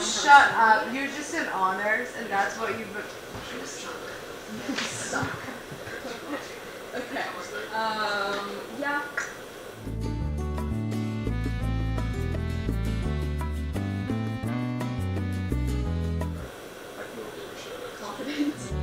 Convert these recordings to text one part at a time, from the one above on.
shut up. You're just in honors, and that's what you suck. Okay. Yeah. Confidence.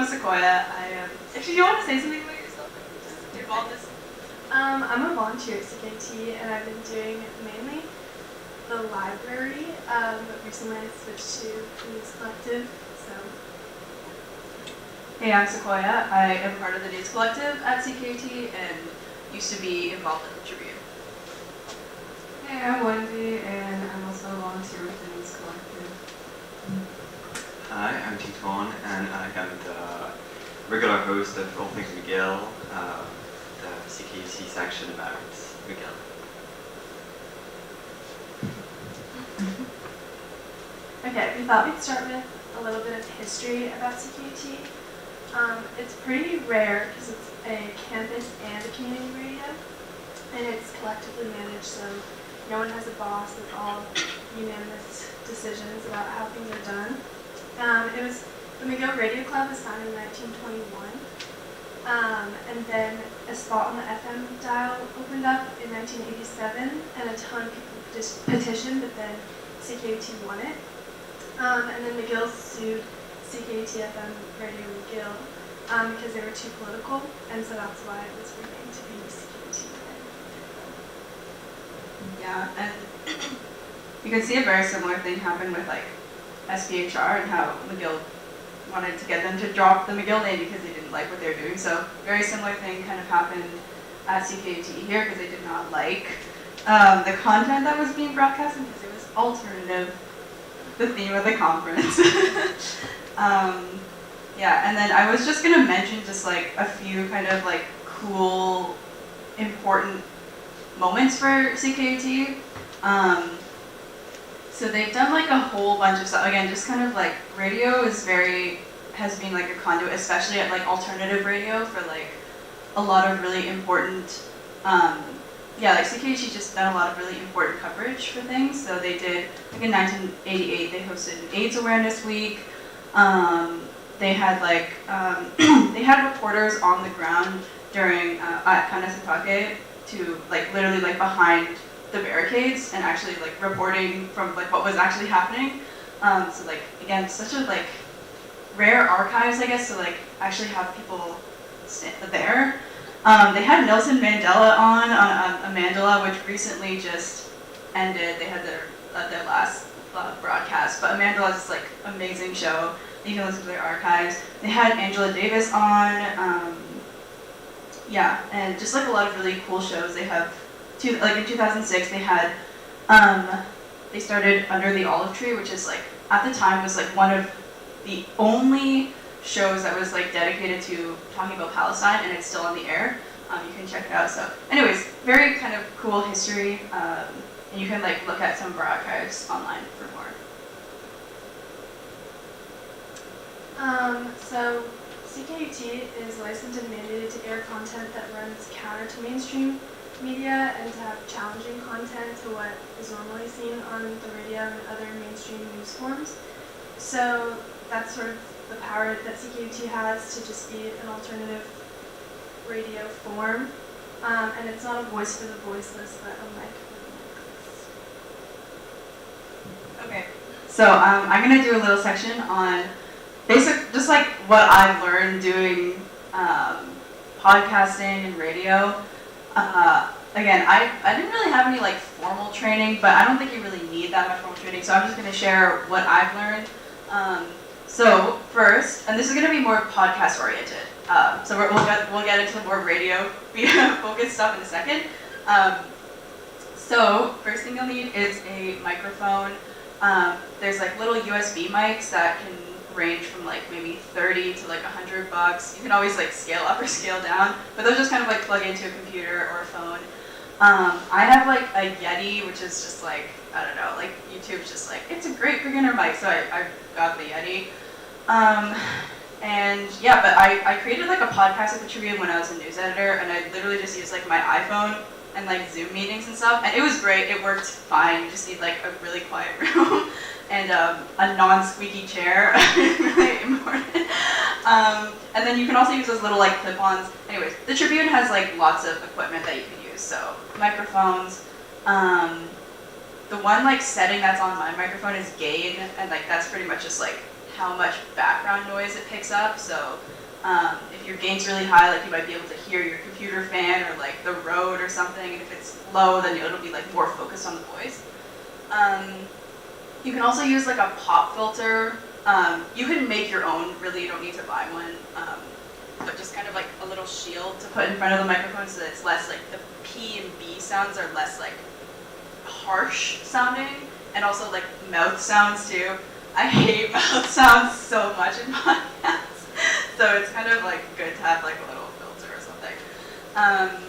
Sequoia. If you want to say something about yourself, just involved this. I'm a volunteer at CKT, and I've been doing mainly the library, but recently I switched to the News Collective, so. Hey, I'm Sequoia. I am part of the News Collective at CKT and used to be involved in the Tribune. Hey, I'm Wendy, and I'm also a volunteer with the News Collective. Hi, I'm Titon, and I am the regular host of All Things McGill, the CKC section about McGill. Okay, we thought we'd start with a little bit of history about CKT. It's pretty rare because it's a campus and a community radio, and it's collectively managed, so no one has a boss. It's all unanimous decisions about how things are done. The McGill Radio Club was founded in 1921, and then a spot on the FM dial opened up in 1987, and a ton of people petitioned, but then CKT won it. And then McGill sued CKT FM Radio McGill because they were too political, and so that's why it was renamed to be CKT. Yeah, and you can see a very similar thing happen with like SPHR and how McGill wanted to get them to drop the McGill name because they didn't like what they were doing. So very similar thing kind of happened at CKT here because they did not like the content that was being broadcast because it was alternative, the theme of the conference. Yeah, and then I was just gonna mention just like a few kind of like cool, important moments for CKT. So they've done like a whole bunch of stuff. Again, just kind of like radio has been like a conduit, especially at like alternative radio for like a lot of really important, like CKT just done a lot of really important coverage for things. So they did, like in 1988, they hosted an AIDS Awareness Week. They had like, they had reporters on the ground during, at Kanasatake to like literally like behind the barricades and actually like reporting from like what was actually happening. So like again, such a like rare archives, I guess, to like actually have people there. They had Nelson Mandela on a Mandela, which recently just ended. They had their last broadcast, but Mandela is this like amazing show. You can listen to their archives. They had Angela Davis on, and just like a lot of really cool shows. They have like in 2006 they had they started Under the Olive Tree, which is like at the time was like one of the only shows that was like dedicated to talking about Palestine, and it's still on the air. You can check it out. So anyways, very kind of cool history, and you can like look at some of our archives online for more. So CKUT is licensed and mandated to air content that runs counter to mainstream media and to have challenging content to what is normally seen on the radio and other mainstream news forms. So that's sort of the power that CKUT has to just be an alternative radio form. And it's not a voice for the voiceless, but a mic for the mic. Okay, so I'm going to do a little section on just like what I've learned doing podcasting and radio. Again, I didn't really have any like formal training, but I don't think you really need that much formal training, so I'm just going to share what I've learned. So first, and this is going to be more podcast oriented, so we'll get into more radio focused stuff in a second. So first thing you'll need is a microphone. There's like little USB mics that can range from like maybe 30 to like $100. You can always like scale up or scale down, but those just kind of like plug into a computer or a phone. I have like a Yeti, which is just like, I don't know, like YouTube's just like, it's a great beginner mic, so I got the Yeti. And yeah, but I created like a podcast at the Tribune when I was a news editor, and I literally just used like my iPhone and like Zoom meetings and stuff, and it was great. It worked fine. You just need like a really quiet room and a non-squeaky chair, really important. And then you can also use those little like clip-ons. Anyways, the Tribune has like lots of equipment that you can use. So microphones. The one like setting that's on my microphone is gain, and like that's pretty much just like how much background noise it picks up. So if your gain's really high, like you might be able to hear your computer fan or like the road or something. And if it's low, then it'll be like more focused on the voice. You can also use like a pop filter. You can make your own, really, you don't need to buy one. But just kind of like a little shield to put in front of the microphone so that it's less like the P and B sounds are less like harsh sounding, and also like mouth sounds too. I hate mouth sounds so much in podcasts, so it's kind of like good to have like a little filter or something.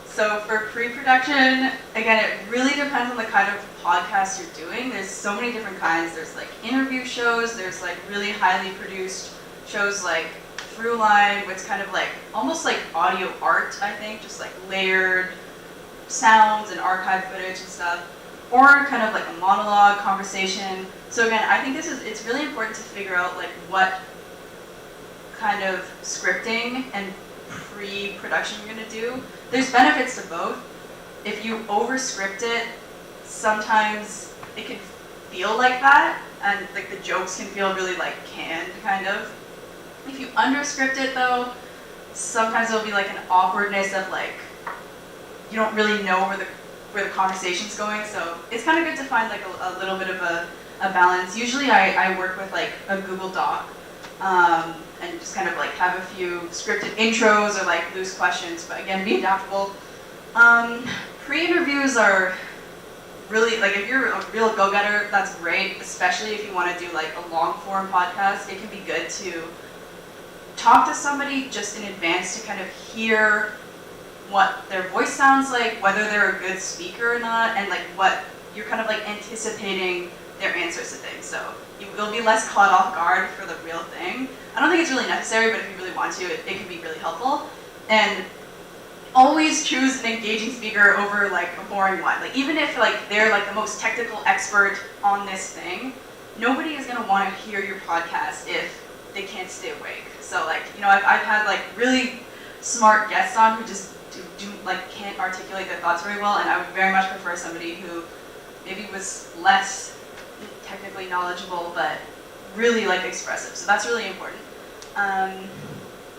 So for pre-production, again, it really depends on the kind of podcast you're doing. There's so many different kinds. There's like interview shows, there's like really highly produced shows like Throughline, which kind of like almost like audio art, I think, just like layered sounds and archive footage and stuff, or kind of like a monologue conversation. So again, I think it's really important to figure out like what kind of scripting and pre-production you're gonna do. There's benefits to both. If you over-script it, sometimes it can feel like that, and like the jokes can feel really like canned, kind of. If you under-script it though, sometimes there'll be like an awkwardness of like, you don't really know where the conversation's going, so it's kind of good to find like a little bit of a balance. Usually I work with like a Google Doc, and just kind of like have a few scripted intros or like loose questions, but again, be adaptable. Pre-interviews are really, like if you're a real go-getter, that's great, especially if you want to do like a long-form podcast. It can be good to talk to somebody just in advance to kind of hear what their voice sounds like, whether they're a good speaker or not, and like what you're kind of like anticipating their answers to things. So you'll be less caught off guard for the real thing. I don't think it's really necessary, but if you really want to, it can be really helpful. And always choose an engaging speaker over like a boring one. Like even if like they're like the most technical expert on this thing, nobody is gonna want to hear your podcast if they can't stay awake. So like, you know, I've had like really smart guests on who just do like can't articulate their thoughts very well, and I would very much prefer somebody who maybe was less technically knowledgeable but really like expressive. So that's really important.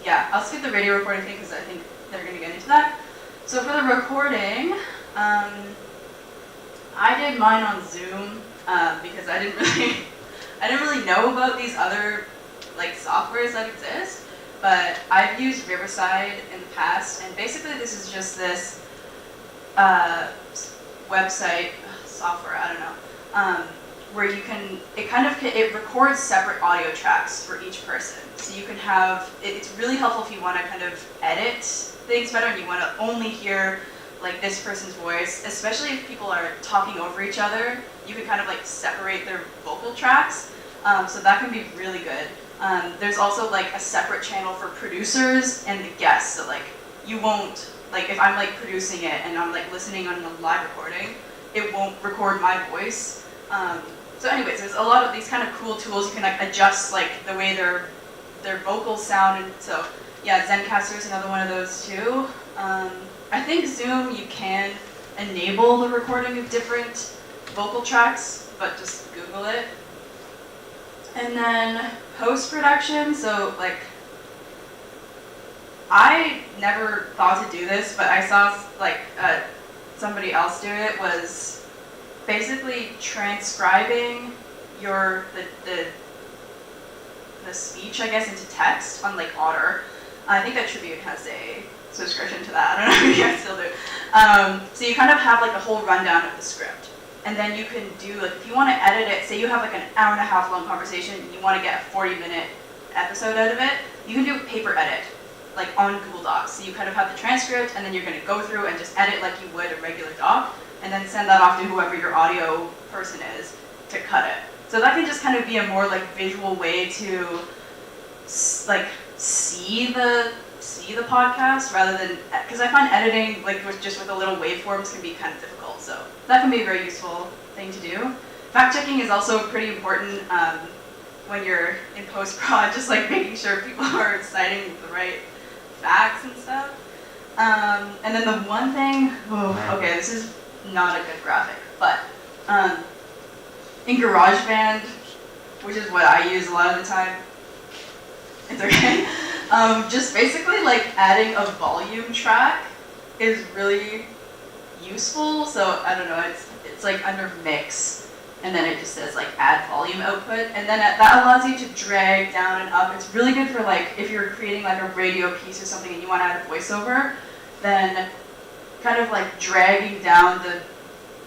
Yeah, I'll skip the radio recording thing because I think they're going to get into that. So for the recording, I did mine on Zoom because I didn't really know about these other like softwares that exist. But I've used Riverside in the past, and basically this is just this website software, I don't know, where you can, it records separate audio tracks for each person. So you can have, it's really helpful if you want to kind of edit things better and you want to only hear like this person's voice, especially if people are talking over each other. You can kind of like separate their vocal tracks, so that can be really good. There's also like a separate channel for producers and the guests, so like you won't, like if I'm like producing it and I'm like listening on the live recording, it won't record my voice. So anyways, there's a lot of these kind of cool tools. You can like adjust like the way their vocals sound, and so yeah, Zencaster is another one of those too. I think Zoom, you can enable the recording of different vocal tracks, but just Google it. And then post-production, so like, I never thought to do this, but I saw like somebody else do it, was basically transcribing the speech, I guess, into text on like Otter. I think that Tribune has a subscription to that. I don't know if you guys still do. So you kind of have like a whole rundown of the script. And then you can do, like, if you want to edit it, say you have like an hour and a half long conversation and you want to get a 40-minute episode out of it, you can do a paper edit, like on Google Docs. So you kind of have the transcript, and then you're going to go through and just edit like you would a regular doc, and then send that off to whoever your audio person is to cut it. So that can just kind of be a more like visual way to like see the podcast, rather than, because I find editing like with the little waveforms can be kind of difficult. So that can be a very useful thing to do. Fact checking is also pretty important when you're in post-prod, just like making sure people are citing the right facts and stuff. And then the one thing, okay, this is not a good graphic, but in GarageBand, which is what I use a lot of the time. It's okay. Just basically like adding a volume track is really useful. So I don't know, it's like under mix, and then it just says like add volume output, and then that allows you to drag down and up. It's really good for like if you're creating like a radio piece or something and you want to add a voiceover, then kind of like dragging down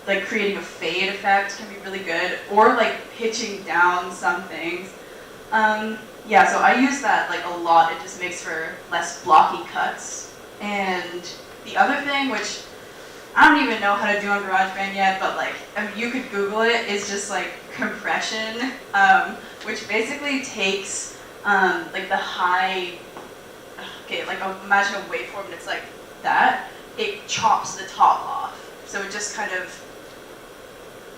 like creating a fade effect can be really good, or like pitching down some things. Yeah, so I use that like a lot. It just makes for less blocky cuts. And the other thing, which I don't even know how to do on GarageBand yet, but like you could Google it, is just like compression, which basically takes like the high, okay, like imagine a waveform and it's like that. It chops the top off. So it just kind of,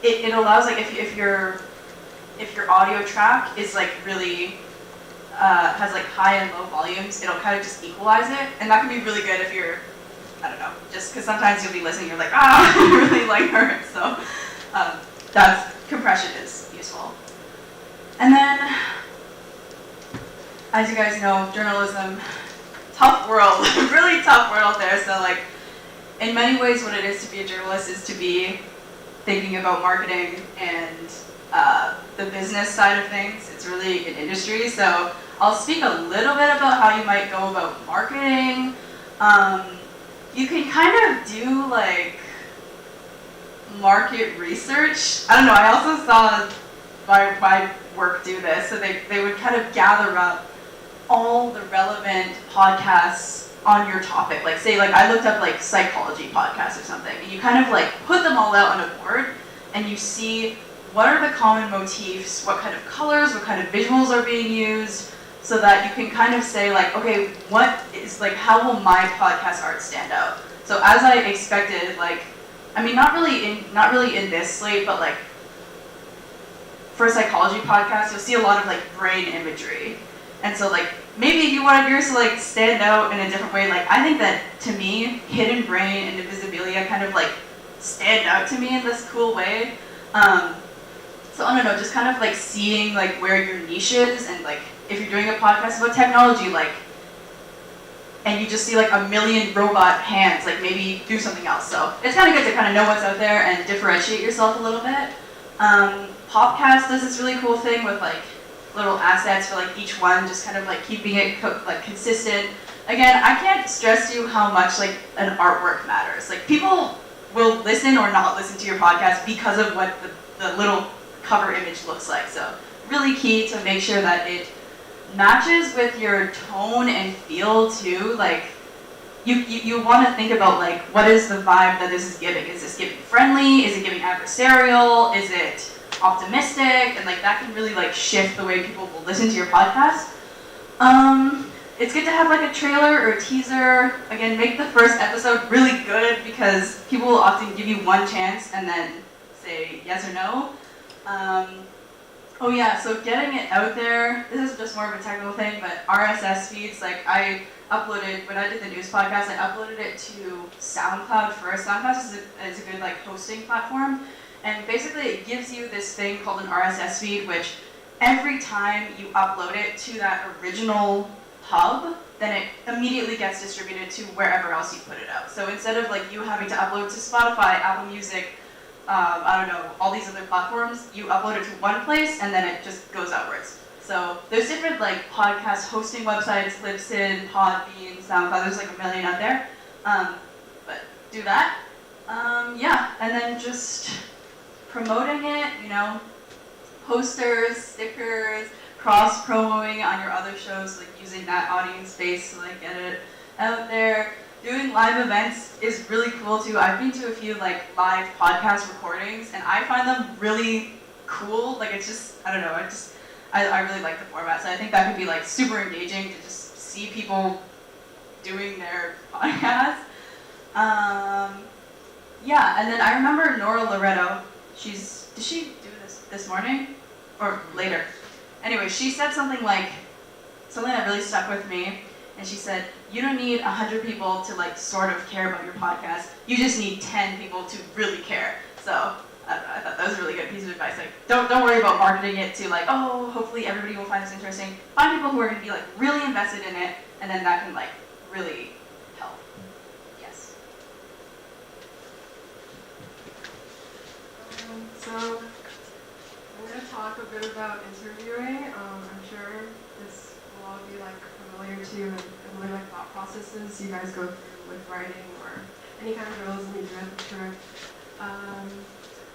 it allows like if your audio track is like really, has like high and low volumes, it'll kind of just equalize it. And that can be really good if you're, I don't know, just because sometimes you'll be listening, you're like, it really like hurts. So that's, compression is useful. And then, as you guys know, journalism, tough world, really tough world out there. So like, in many ways what it is to be a journalist is to be thinking about marketing and the business side of things. It's really an industry. So I'll speak a little bit about how you might go about marketing. You can kind of do like market research. I don't know, I also saw my work do this. So they would kind of gather up all the relevant podcasts on your topic. Like say, like I looked up like psychology podcasts or something, and you kind of like put them all out on a board, and you see what are the common motifs, what kind of colors, what kind of visuals are being used, so that you can kind of say like, okay, what is like, how will my podcast art stand out? So as I expected, like, I mean, not really in this slate, but like for a psychology podcast, you'll see a lot of like brain imagery, and so like maybe if you wanted yours to like stand out in a different way, like I think that to me, hidden brain and invisibilia kind of like stand out to me in this cool way. So I don't know, just kind of like seeing like where your niche is, and like if you're doing a podcast about technology, like, and you just see like a million robot hands, like maybe do something else. So it's kind of good to kind of know what's out there and differentiate yourself a little bit. Popcast does this really cool thing with like little assets for like each one, just kind of like keeping it like consistent. Again, I can't stress to you how much like an artwork matters. Like people will listen or not listen to your podcast because of what the little cover image looks like. So really key to make sure that it matches with your tone and feel too. Like you want to think about like, what is the vibe that this is giving? Is this giving friendly? Is it giving adversarial? Is it optimistic? And like that can really like shift the way people will listen to your podcast. It's good to have like a trailer or a teaser. Again, make the first episode really good, because people will often give you one chance and then say yes or no. Oh yeah, so getting it out there, this is just more of a technical thing, but RSS feeds, like I uploaded, when I did the news podcast, I uploaded it to SoundCloud first. SoundCloud is a good like hosting platform, and basically it gives you this thing called an RSS feed, which every time you upload it to that original hub, then it immediately gets distributed to wherever else you put it out. So instead of like you having to upload to Spotify, Apple Music, I don't know, all these other platforms, you upload it to one place and then it just goes outwards. So there's different like podcast hosting websites, Libsyn, Podbean, SoundCloud, there's like a million out there. But do that. Yeah, and then just promoting it, you know, posters, stickers, cross-promoting on your other shows, like using that audience space to like get it out there. Doing live events is really cool too. I've been to a few like live podcast recordings, and I find them really cool. Like it's just, I don't know, I really like the format. So I think that could be like super engaging to just see people doing their podcast. Yeah, and then I remember Nora Loretto. Did she do this morning or later? Anyway, she said something that really stuck with me. And she said, you don't need 100 people to like sort of care about your podcast. You just need 10 people to really care. So I don't know, I thought that was a really good piece of advice. Like, don't worry about marketing it to like, oh, hopefully everybody will find this interesting. Find people who are going to be like really invested in it, and then that can like really help. Yes. So I'm going to talk a bit about interviewing. I'm sure this will all be like familiar to you and familiar like thought processes you guys go through with writing or any kind of journalism you do at the trip.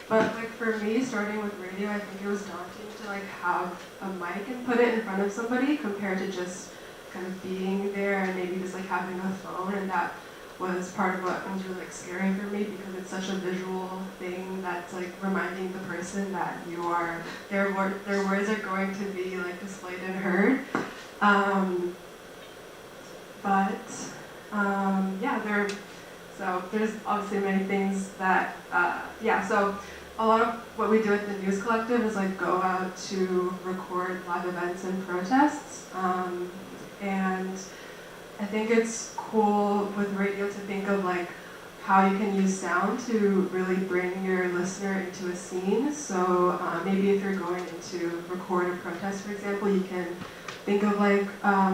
But like for me, starting with radio, I think it was daunting to like have a mic and put it in front of somebody compared to just kind of being there and maybe just like having a phone, and that was part of what was really like scary for me because it's such a visual thing that's like reminding the person that you are their words are going to be like displayed and heard. So there's obviously many things that so a lot of what we do at the News Collective is like go out to record live events and protests, and I think it's cool with radio to think of like how you can use sound to really bring your listener into a scene. So maybe if you're going to record a protest, for example, you can think of like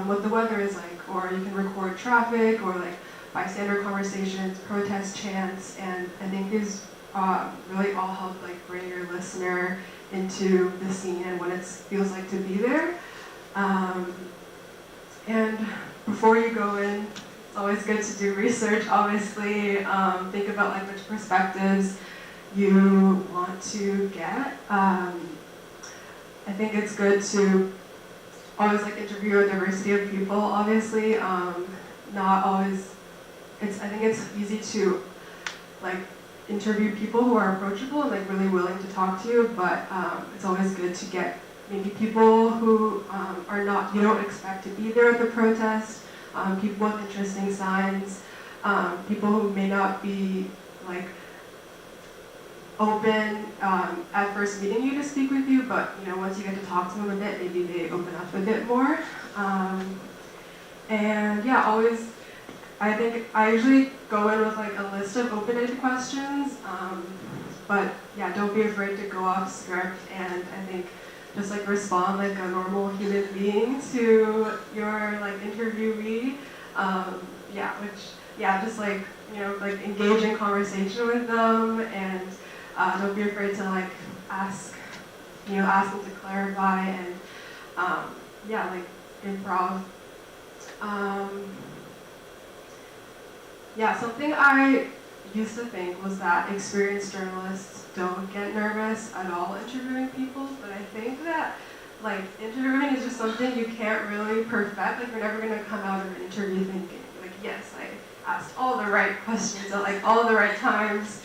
what the weather is like, or you can record traffic or like bystander conversations, protest chants, and I think these really all help like bring your listener into the scene and what it feels like to be there. And before you go in, it's always good to do research, obviously. Think about like which perspectives you want to get. I think it's good to always like interview a diversity of people, obviously. Not always, I think it's easy to like interview people who are approachable and like really willing to talk to you, but it's always good to get maybe people who are not, you don't expect to be there at the protest, people with interesting signs, people who may not be like open at first meeting you to speak with you, but you know, once you get to talk to them a bit, maybe they open up a bit more. And yeah, always, I think I usually go in with like a list of open-ended questions, but yeah, don't be afraid to go off script, and I think just like respond like a normal human being to your like interviewee. Just like, you know, like engage in conversation with them, and don't be afraid to like ask them to clarify, and like improv. Something I used to think was that experienced journalists don't get nervous at all interviewing people, but I think that like interviewing is just something you can't really perfect. Like you're never gonna come out of an interview thinking like, yes, I asked all the right questions at like all the right times.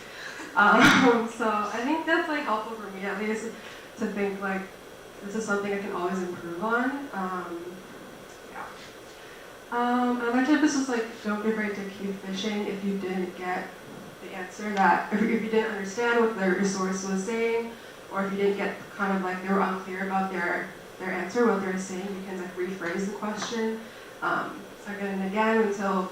So I think that's like helpful for me at least to think like this is something I can always improve on. Another tip is just like don't be afraid to keep fishing if you didn't get the answer that, if you didn't understand what their source was saying, or if you didn't get kind of like they were unclear about their answer, what they were saying, you can like rephrase the question again and again until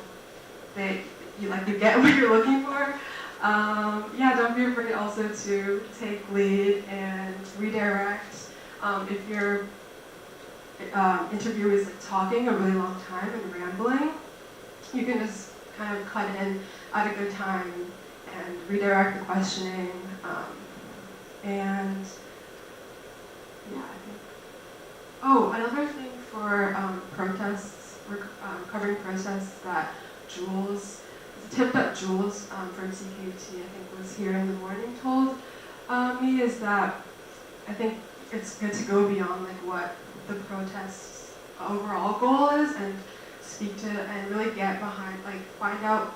you get what you're looking for. Don't be afraid also to take lead and redirect. If your interviewer is like talking a really long time and rambling, you can just kind of cut in at a good time and redirect the questioning. Another thing for protests, covering protests that Jules, the tip that Jules from CKT I think was here in the morning told me is that I think it's good to go beyond like what the protest's overall goal is and speak to and really get behind, like find out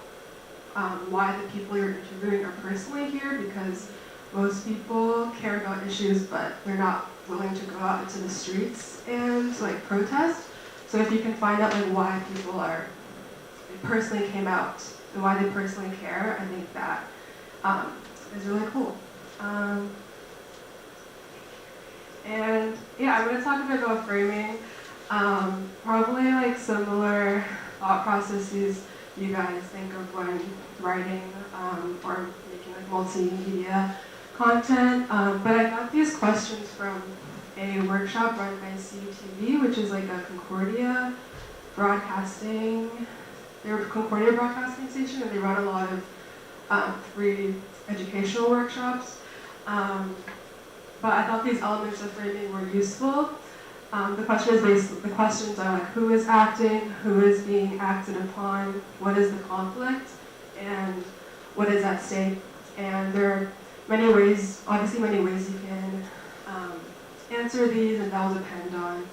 why the people you're interviewing are personally here, because most people care about issues but they're not willing to go out into the streets and like protest. So if you can find out like why people personally came out and why they personally care, I think that is really cool. I'm going to talk a bit about framing. Probably like similar thought processes you guys think of when writing or making like multimedia content, but I got these questions from a workshop run by CUTV, which is like a Concordia broadcasting, they're a Concordia broadcasting station, and they run a lot of free educational workshops. But I thought these elements of framing were useful. The questions are like, who is acting, who is being acted upon, what is the conflict, and what is at stake. And there are many ways, obviously many ways you can answer these, and that will depend on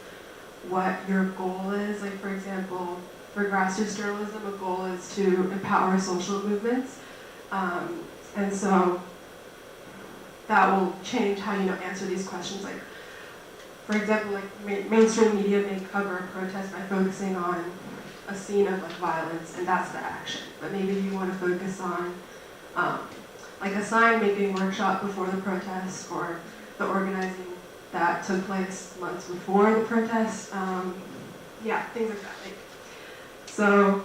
what your goal is. Like for example, for grassroots journalism, a goal is to empower social movements. And so that will change how you answer these questions. Like, for example, like mainstream media may cover a protest by focusing on a scene of like violence, and that's the action. But maybe you want to focus on like a sign making workshop before the protest, or the organizing that took place months before the protest. Yeah, things like that. So,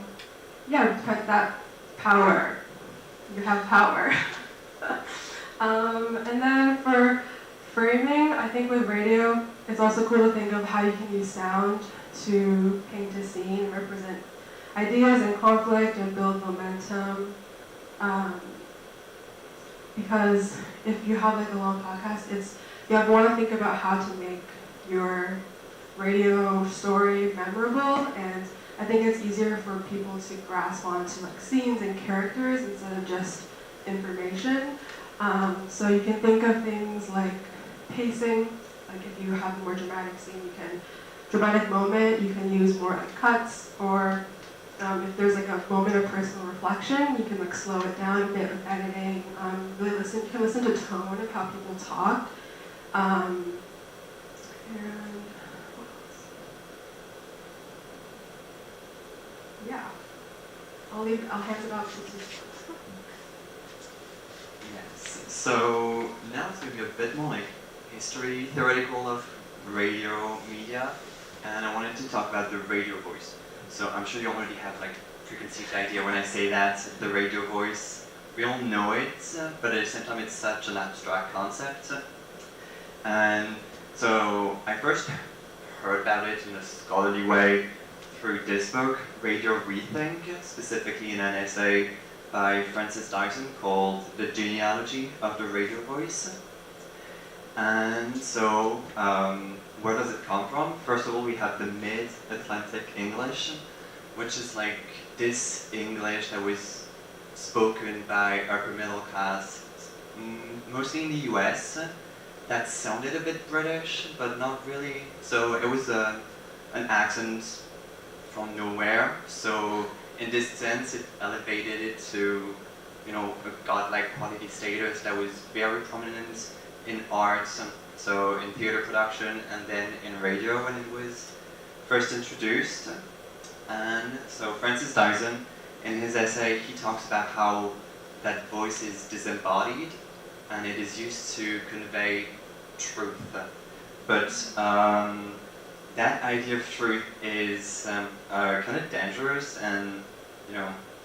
yeah, that power. You have power. And then for framing, I think with radio, it's also cool to think of how you can use sound to paint a scene, represent ideas and conflict, and build momentum. Because if you have like a long podcast, you want to think about how to make your radio story memorable, and I think it's easier for people to grasp onto like scenes and characters instead of just information. So you can think of things like pacing, like if you have a more dramatic scene, dramatic moment, you can use more like cuts, or if there's like a moment of personal reflection, you can like slow it down a bit with editing. Really you can listen to tone of how people talk. And what else? Yeah, I'll hand it off to you. Yes. So now it's going to be a bit more like history theoretical of radio media, and I wanted to talk about the radio voice. So I'm sure you already have like preconceived idea when I say that, the radio voice. We all know it, but at the same time it's such an abstract concept. And so I first heard about it in a scholarly way through this book, Radio Rethink, specifically in an essay by Francis Dyson called The Genealogy of the Radio Voice. And so, where does it come from? First of all, we have the mid-Atlantic English, which is like this English that was spoken by upper middle class, mostly in the US, that sounded a bit British, but not really. So it was an accent from nowhere. So in this sense, it elevated it to, a godlike quality status that was very prominent in art, so in theater production, and then in radio when it was first introduced. And so Francis Dyson, in his essay, he talks about how that voice is disembodied, and it is used to convey truth. But that idea of truth is kind of dangerous, and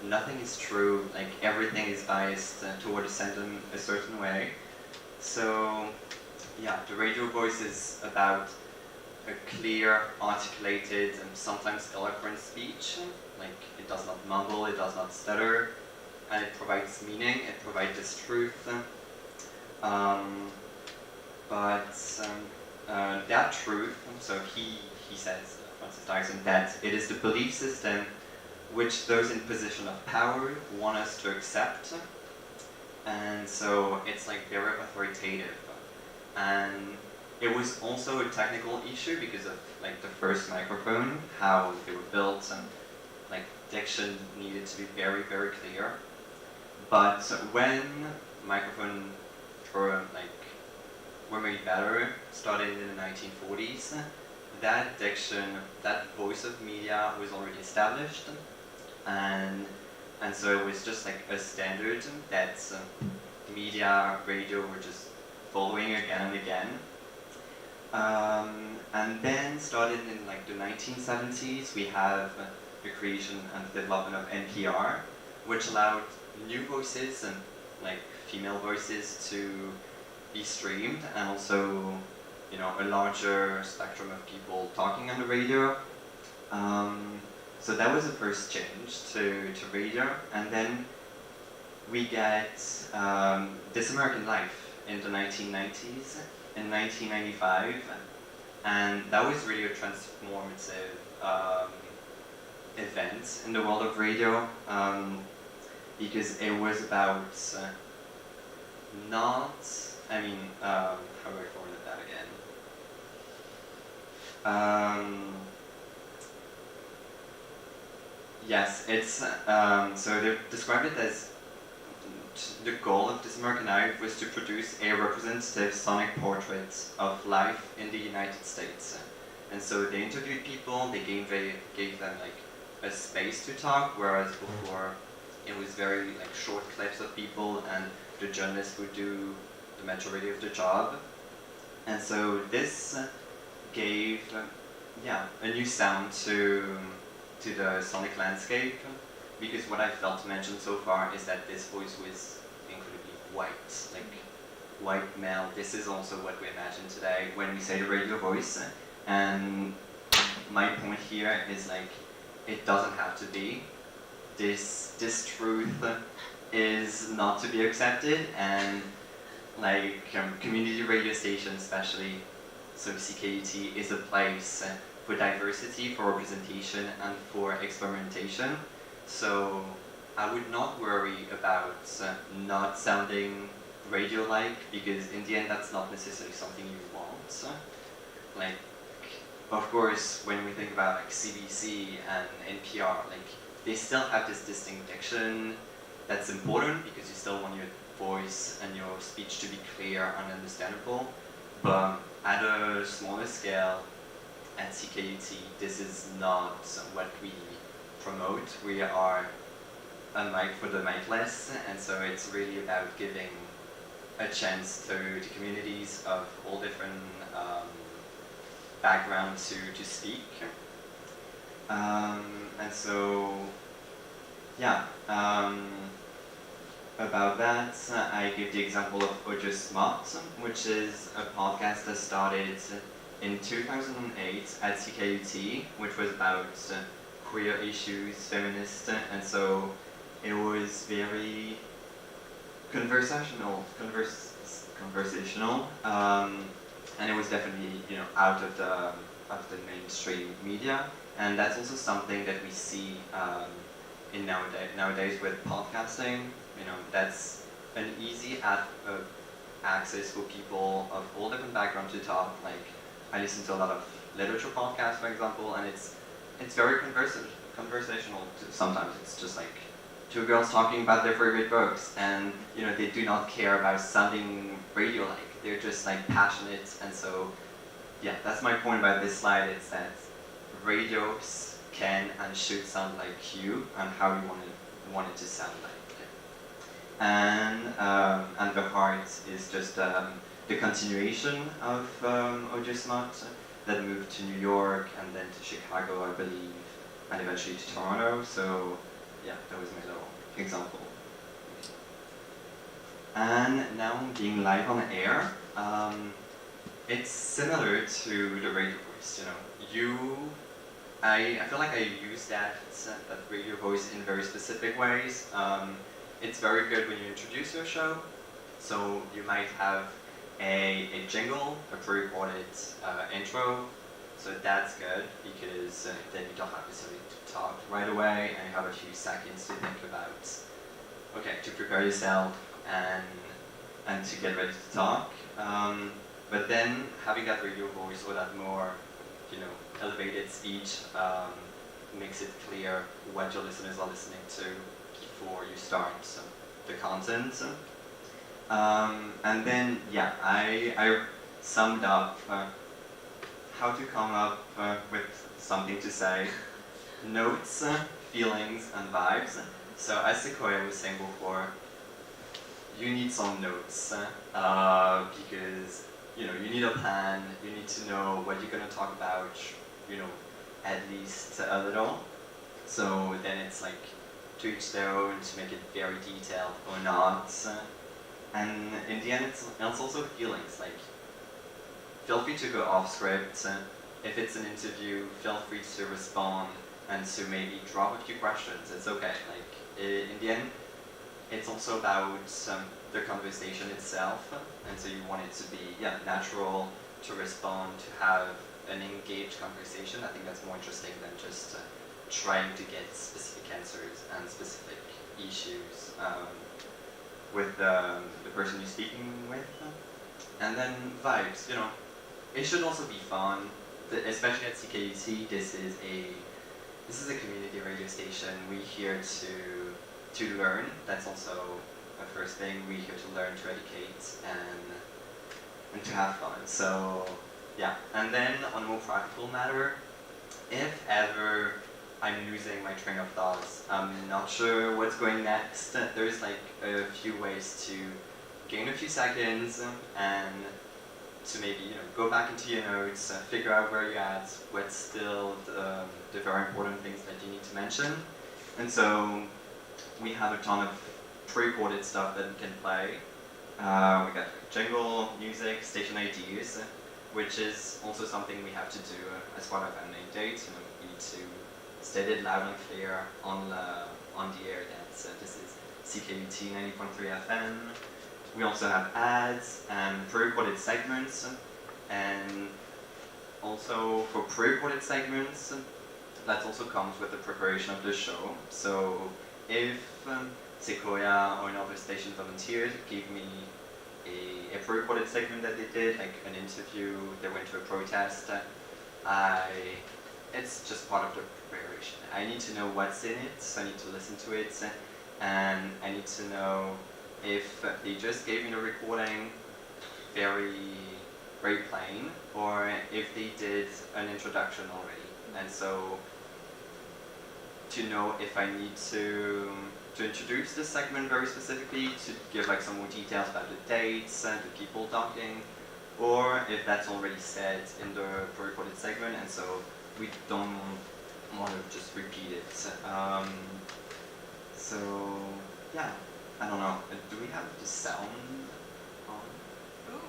nothing is true. Like everything is biased toward a certain way. So yeah, the radio voice is about a clear, articulated, and sometimes eloquent speech. Like it does not mumble, it does not stutter, and it provides meaning. It provides this truth. That truth, so he says, Francis Dyson, that it is the belief system which those in position of power want us to accept, and so it's like very authoritative. And it was also a technical issue because of like the first microphone, how they were built, and like diction needed to be very, very clear. But when microphone were made better, starting in the 1940s, that diction, that voice of media was already established, and so it was just like a standard that media, radio were just following again and again. And then started in like the 1970s, we have the creation and development of NPR, which allowed new voices and like female voices to be streamed, and also, a larger spectrum of people talking on the radio. So that was the first change to radio, and then we get This American Life in the 1990s, in 1995, and that was really a transformative event in the world of radio, because it was about how do I formulate that again? Yes, it's so they described it as the goal of This American Life was to produce a representative sonic portrait of life in the United States. And so they interviewed people, they gave them like a space to talk, whereas before it was very like short clips of people, and the journalists would do the majority of the job. And so this gave a new sound to the sonic landscape, because what I felt to mention so far is that this voice was incredibly white, like white male. This is also what we imagine today when we say the radio voice. And my point here is like, it doesn't have to be. This truth is not to be accepted, and like community radio stations especially, so CKUT is a place for diversity, for representation, and for experimentation. So I would not worry about not sounding radio-like, because in the end that's not necessarily something you want. Like, of course, when we think about like CBC and NPR, like they still have this distinct diction that's important, because you still want your voice and your speech to be clear and understandable. But at a smaller scale, at CKUT, this is not what we promote. We are a mic for the micless, and so it's really about giving a chance to communities of all different backgrounds to speak. And so, about that, I give the example of Audio Smart, which is a podcast that started in 2008 at CKUT, which was about queer issues, feminist, and so it was very conversational, and it was definitely out of the mainstream media, and that's also something that we see in nowadays with podcasting. That's an easy access for people of all different backgrounds to talk. Like, I listen to a lot of literature podcasts, for example, and it's very conversational. Sometimes it's just like two girls talking about their favorite books, and they do not care about sounding radio-like. They're just like passionate, and so that's my point about this slide. It's that radios can and should sound like you, and how you want it to sound like. And the heart is just the continuation of Audio Smart that moved to New York and then to Chicago, I believe, and eventually to Toronto. So that was my little example. And now being live on air, it's similar to the radio voice. I feel like I use that radio voice in very specific ways. It's very good when you introduce your show. So you might have a jingle, a pre-recorded intro. So that's good, because then you don't have necessarily to talk right away, and you have a few seconds to think about, to prepare yourself and to get ready to talk. But then having that radio voice, or that more, elevated speech, makes it clear what your listeners are listening to before you start the content. And then, I summed up how to come up with something to say, notes, feelings, and vibes. So as Sequoia was saying before, you need some notes, because you need a plan, you need to know what you're going to talk about, at least a little. So then it's like to each their own, to make it very detailed or not. And in the end, it's also feelings. Like, feel free to go off script. If it's an interview, feel free to respond and to maybe drop a few questions. It's okay. Like, in the end, it's also about the conversation itself, and so you want it to be natural, to respond, to have an engaged conversation. I think that's more interesting than just trying to get specific answers and specific issues with the person you're speaking with. And then vibes, it should also be fun, especially at CKUT. This is a community radio station. We're here to learn. That's also a first thing. We're here to learn, to educate, and to have fun. So yeah. And then on a more practical matter, if ever I'm losing my train of thoughts, I'm not sure what's going next, there's like a few ways to gain a few seconds and to maybe go back into your notes, figure out where you're at, what's still the very important things that you need to mention. And so we have a ton of pre-recorded stuff that we can play. We got jingle, music, station IDs, which is also something we have to do as part of our name date. We need to state it loud and clear on the air that this is CKUT 90.3 FM. We also have ads and pre-recorded segments, and also for pre-recorded segments, that also comes with the preparation of the show. So if Sequoia or another station volunteered give me a pre-recorded segment that they did, like an interview, they went to a protest, it's just part of the preparation. I need to know what's in it, so I need to listen to it, and I need to know if they just gave me the recording very, very plain, or if they did an introduction already. And so to know if I need to introduce this segment very specifically, to give like some more details about the dates and the people talking, or if that's already said in the pre-recorded segment, and so we don't want to just repeat it. So yeah, I don't know. Do we have the sound on? Ooh.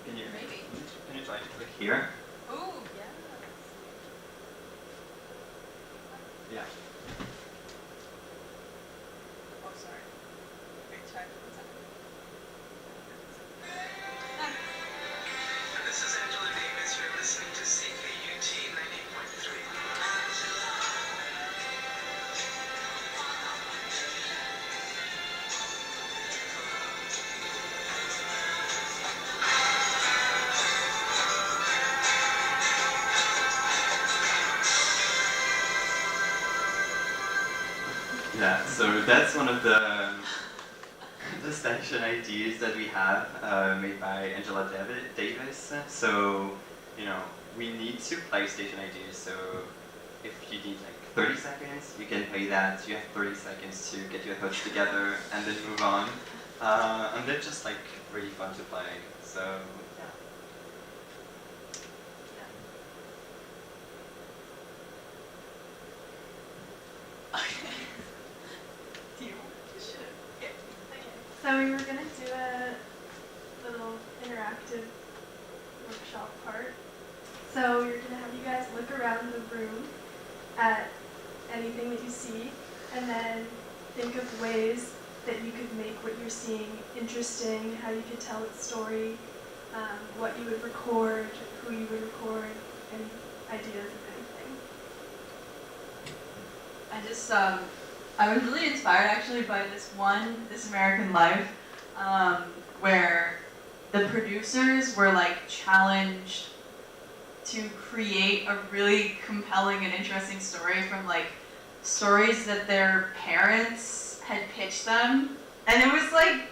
Can you Maybe. Can you try to click here? Ooh, yes. Yeah. Oh, sorry. Great check. This is Angela Davis. You're listening to CKUT 90.3. Yeah, so that's one of the station ideas that we have made by Angela Davis. So, we need to play station ideas. So if you need like 30 seconds, you can play that. You have 30 seconds to get your thoughts together and then move on. And they're just like really fun to play. So yeah. Do you want to should? Yeah. Okay, so we were gonna do a little interactive workshop part. So we're gonna have you guys look around the room at anything that you see, and then think of ways that you could make what you're seeing interesting, how you could tell its story, what you would record, who you would record, any ideas of anything. I was really inspired actually by This American Life, where the producers were like challenged to create a really compelling and interesting story from like stories that their parents had pitched them, and it was like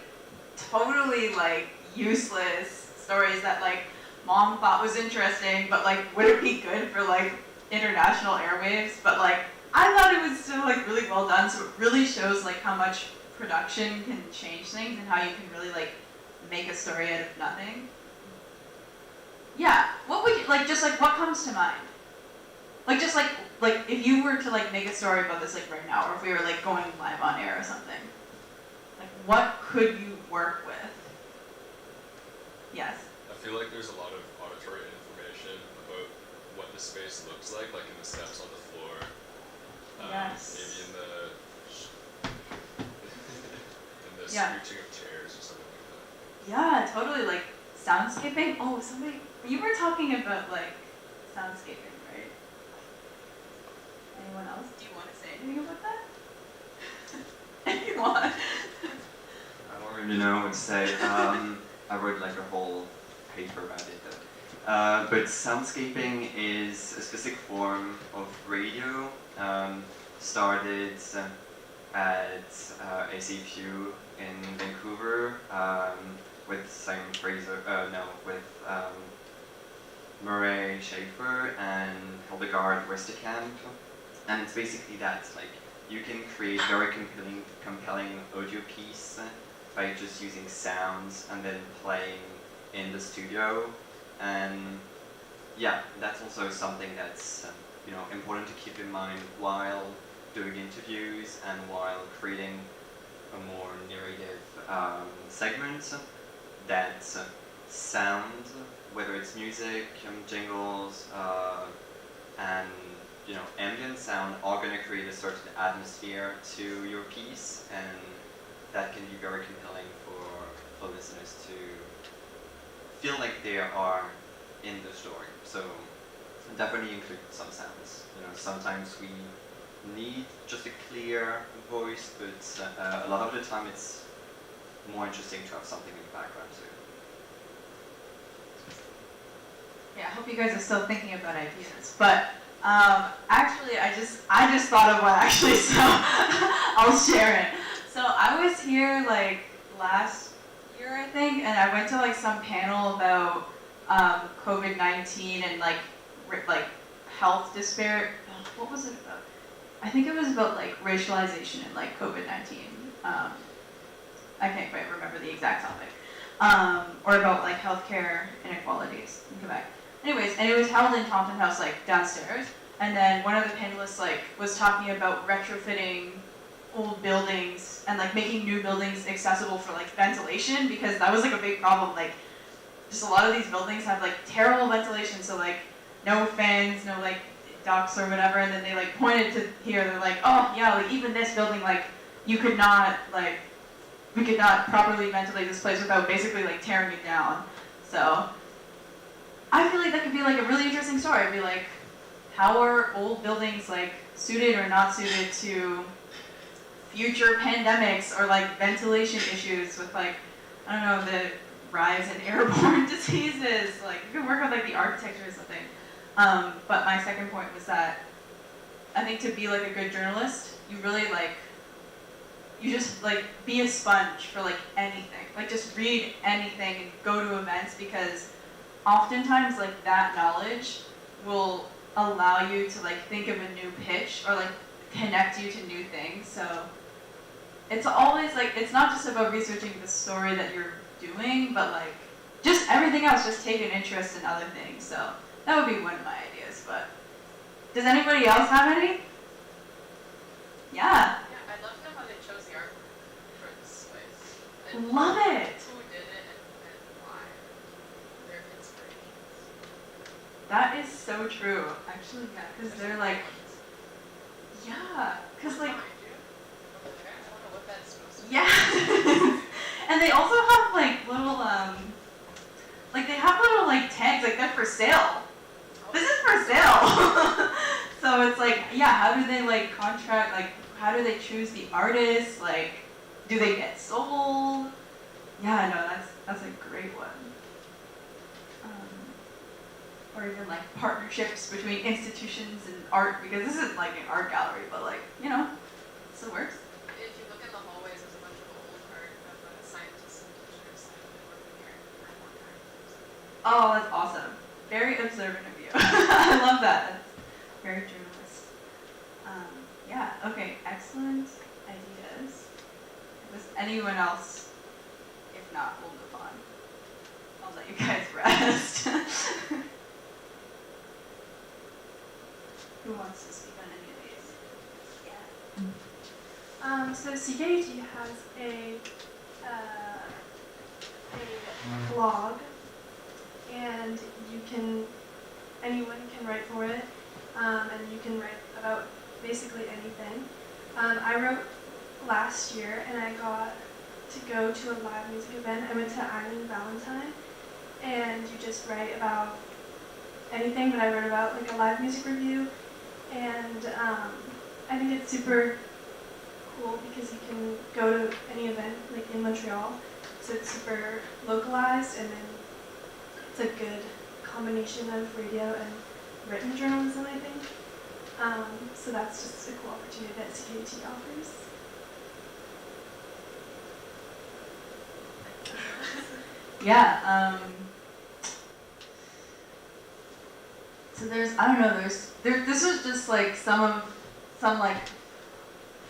totally like useless stories that like mom thought was interesting, but like would it be good for like international airwaves, but like I thought it was still like really well done. So it really shows like how much production can change things and how you can really like make a story out of nothing. Yeah, what would you like? Just like what comes to mind? Like just like if you were to like make a story about this like right now, or if we were like going live on air or something, like what could you work with? Yes. I feel like there's a lot of auditory information about what the space looks like in the steps on the floor. Yes. Maybe in the Yeah. scooching of chairs or something like that. Yeah, totally. Like soundscaping. Oh, you were talking about like soundscaping, right? Anyone else? Do you want to say anything about that? Anyone? I don't really know what to say. I wrote like a whole paper about it though. But soundscaping is a specific form of radio. Started at ACFU in Vancouver with Simon Fraser, with Murray Schaefer and Hildegard Westerkamp. And it's basically that, like, you can create very compelling audio piece by just using sounds and then playing in the studio. And yeah, that's also something that's important to keep in mind while doing interviews and while creating a more narrative segment. That sound, whether it's music, jingles, and ambient sound, are going to create a certain atmosphere to your piece, and that can be very compelling for listeners to feel like they are in the story. So definitely include some sounds. Sometimes we need just a clear voice, but a lot of the time it's more interesting to have something in the background too. Yeah, I hope you guys are still thinking about ideas. But actually, I just thought of one actually, so I'll share it. So I was here like last year, I think, and I went to like some panel about COVID-19 and like health disparity. What was it about? I think it was about like racialization and like COVID-19. I can't quite remember the exact topic. Or about like healthcare inequalities in Quebec. Anyways, and it was held in Thompson House, like downstairs. And then one of the panelists like was talking about retrofitting old buildings and like making new buildings accessible for like ventilation, because that was like a big problem. Like just a lot of these buildings have like terrible ventilation, so like no fans, no like ducts or whatever. And then they like pointed to here, they're like, oh yeah, like even this building, like we could not properly ventilate this place without basically like tearing it down. So I feel like that could be like a really interesting story. It'd be like, how are old buildings like suited or not suited to future pandemics or like ventilation issues with like, I don't know, the rise in airborne diseases. Like you could work on like the architecture or something. But my second point was that I think to be like a good journalist, you really you just like be a sponge for like anything. Like just read anything and go to events, because oftentimes like that knowledge will allow you to like think of a new pitch or like connect you to new things. So it's always like, it's not just about researching the story that you're doing, but like just everything else, just take an interest in other things. So that would be one of my ideas. But does anybody else have any? Yeah. Yeah, I'd love to know how they chose the artwork for this place. And Love it. who did it and why. Their inspirations. That is so true. Actually, yeah, because they're like, yeah, because like, Mind you, over there, I don't know what that's supposed to be. yeah. And they also have like little, like they have little like tags, like they're for sale. This is for sale. So it's like, yeah, how do they like contract, like how do they choose the artists? Like, do they get sold? Yeah, no, that's a great one. Or even like partnerships between institutions and art, because this isn't like an art gallery, but like, still works. If you look in the hallways, there's a bunch of old art of scientists and teachers that have been working here for a long time. Oh, that's awesome. Very observant of you. I love that. That's very journalist. Yeah, okay, excellent ideas. Does anyone else? If not, we'll move on. I'll let you guys rest. Who wants to speak on any of these? Yeah. So CKUT has a a blog, and anyone can write for it, and you can write about basically anything. I wrote last year, and I got to go to a live music event. I went to Island Valentine, and you just write about anything, but I wrote about like a live music review, and I think it's super cool because you can go to any event like in Montreal, so it's super localized, and then it's a good combination of radio and written journalism, I think. So that's just a cool opportunity that CKUT offers. Yeah. So there's, I don't know, this was just like some like,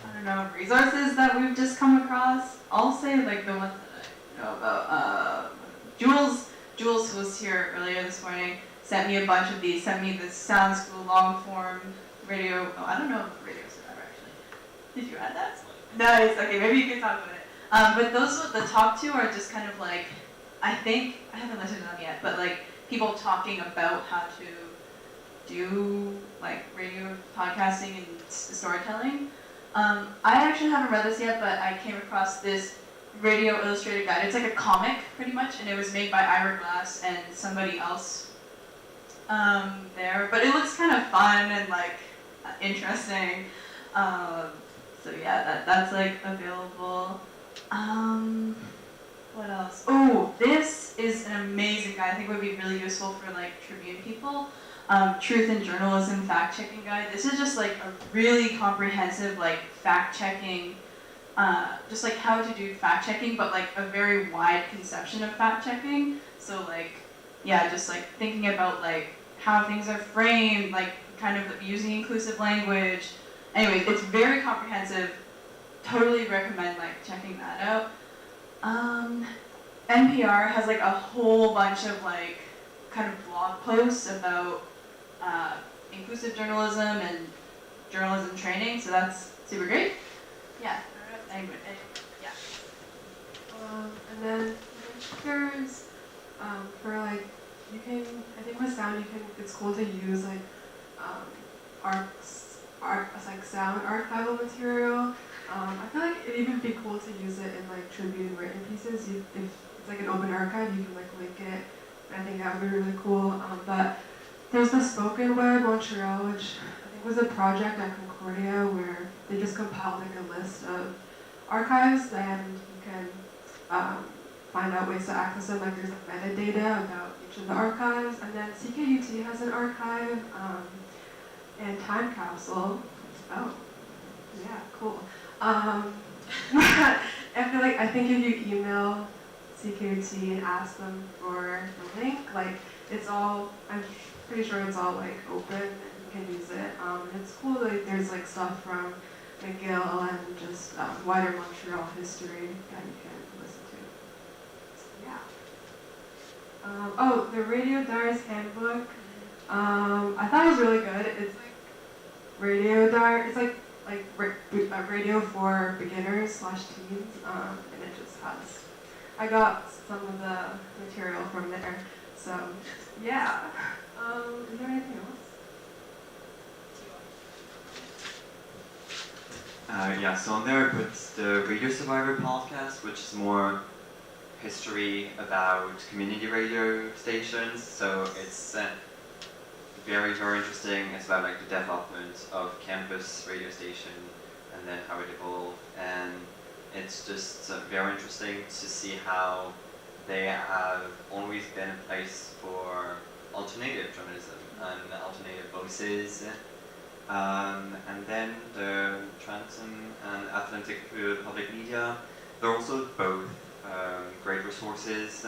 I don't know, resources that we've just come across. I'll say like the ones that I know about. Jules, who was here earlier this morning, sent me a bunch of these, sent me the Sound School long form radio, I don't know if radio survivor actually. Did you add that? Nice, okay, maybe you can talk about it. But those, the top two are just kind of like, I think, I haven't listened to them yet, but like people talking about how to do like radio podcasting and storytelling. I actually haven't read this yet, but I came across this radio illustrated guide. It's like a comic pretty much, and it was made by Ira Glass and somebody else there. But it looks kind of fun and like interesting. So yeah, that's like available. What else? Oh, this is an amazing guide. I think would be really useful for like Tribune people. Truth in Journalism fact-checking guide. This is just like a really comprehensive like fact-checking, just like how to do fact-checking, but like a very wide conception of fact-checking. So like, yeah, just like thinking about like how things are framed, like kind of using inclusive language. Anyway, it's very comprehensive. Totally recommend like checking that out. NPR has like a whole bunch of like kind of blog posts about inclusive journalism and journalism training, so that's super great. Yeah. Anyway, yeah. And then there's for like you can, I think with sound it's cool to use like like sound archival material. I feel like it'd even be cool to use it in like Tribune written pieces. If it's like an open archive, you can like link it. I think that would be really cool. But there's the Spoken Word Montreal, which I think was a project at Concordia where they just compiled like a list of archives, and you can find out ways to access them. Like there's metadata about each of the archives, and then CKUT has an archive and time capsule. Oh, yeah, cool. I think if you email CKUT and ask them for the link, like it's all, I'm pretty sure it's all like open and you can use it. And it's cool, like there's like stuff from McGill and just wider Montreal history that you can listen to. Yeah. Oh, the Radio Diaries Handbook. I thought it was really good. It's like radio diary. It's like radio for beginners / teens, and it just has. I got some of the material from there. So yeah. Is there anything else? Yeah, so on there I put the Radio Survivor podcast, which is more history about community radio stations. So it's very, very interesting. It's about like the development of campus radio station and then how it evolved. And it's just very interesting to see how they have always been a place for alternative journalism and alternative voices. And then the Trenton and Atlantic Public Media, they're also both great resources.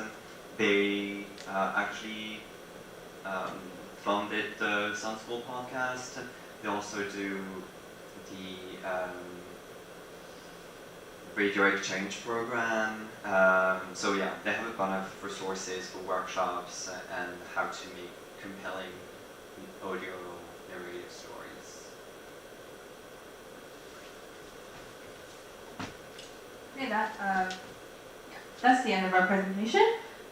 They actually funded the Sound School podcast. They also do the radio exchange program. So yeah, they have a bunch of resources for workshops and how to make compelling audio narrative stories. Okay, that that's the end of our presentation.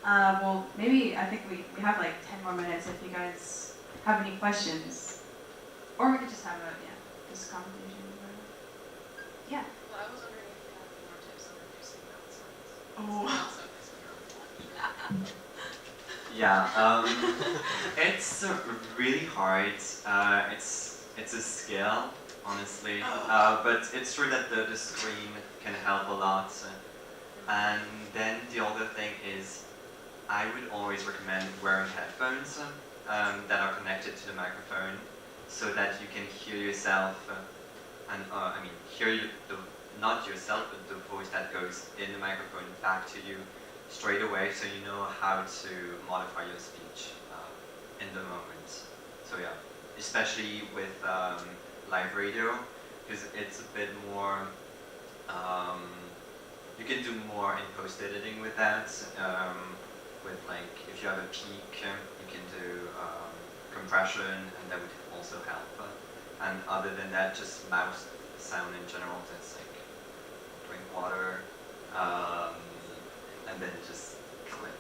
Well, maybe I think we have like 10 more minutes if you guys have any questions. Or we could just have a, just conversation. Yeah. Well, I was wondering if you had more tips on reducing mouth sounds. Oh. Also, it's Yeah, it's really hard. It's a skill, honestly. But it's true that the screen can help a lot. And then the other thing is, I would always recommend wearing headphones that are connected to the microphone, so that you can hear yourself, and I mean, not yourself, but the voice that goes in the microphone back to you straight away, so you know how to modify your speech in the moment. So yeah, especially with live radio, because it's a bit more, you can do more in post-editing with that. With like, if you have a peak, you can do compression, and that would also help. And other than that, just mouth sound in general, that's like drink water, and then just clip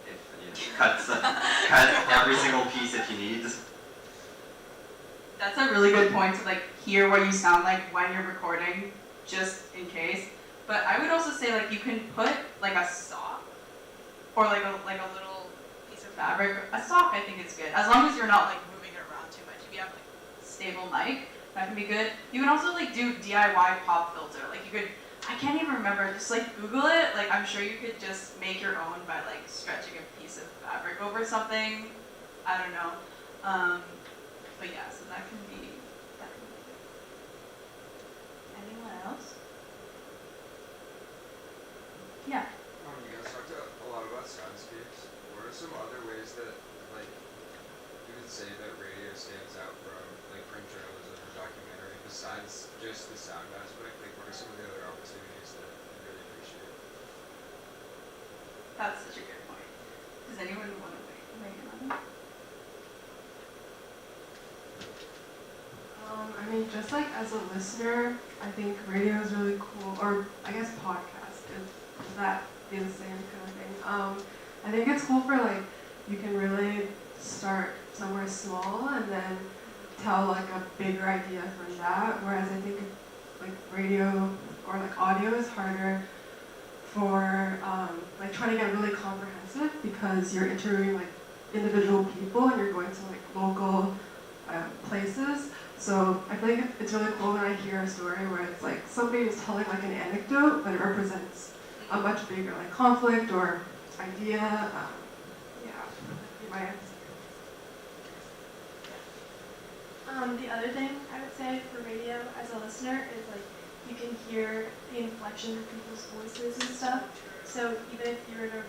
if you know, cut every single piece if you need. That's a really good point to like hear what you sound like when you're recording, just in case. But I would also say like you can put like a sock or like a little piece of fabric. A sock I think is good, as long as you're not like moving it around too much. If you have like a stable mic, that can be good. You can also like do DIY pop filter. Like you could, I can't even remember, just like Google it. Like I'm sure you could just make your own by like stretching a piece of fabric over something. I don't know. But yeah, so that can be good. Anyone else? Yeah. You guys talked a lot about soundscapes. What are some other ways that, like, you would say that radio stands out from, like, print journalism or documentary, besides just the sound aspect? Like, what are some of the other opportunities that you really appreciate? That's such a good point. Does anyone want to weigh in on that? I mean, just like as a listener, I think radio is really cool, or I guess podcast, is that be the same kind of thing. I think it's cool for like, you can really start somewhere small and then tell like a bigger idea from that, whereas I think like radio or like audio is harder for like trying to get really comprehensive, because you're interviewing like individual people and you're going to like local places. So I feel like it's really cool when I hear a story where it's like somebody is telling like an anecdote, but it represents a much bigger like conflict or idea. Yeah, that'd be my answer. The other thing I would say for radio as a listener is like you can hear the inflection of people's voices and stuff. So even if you were to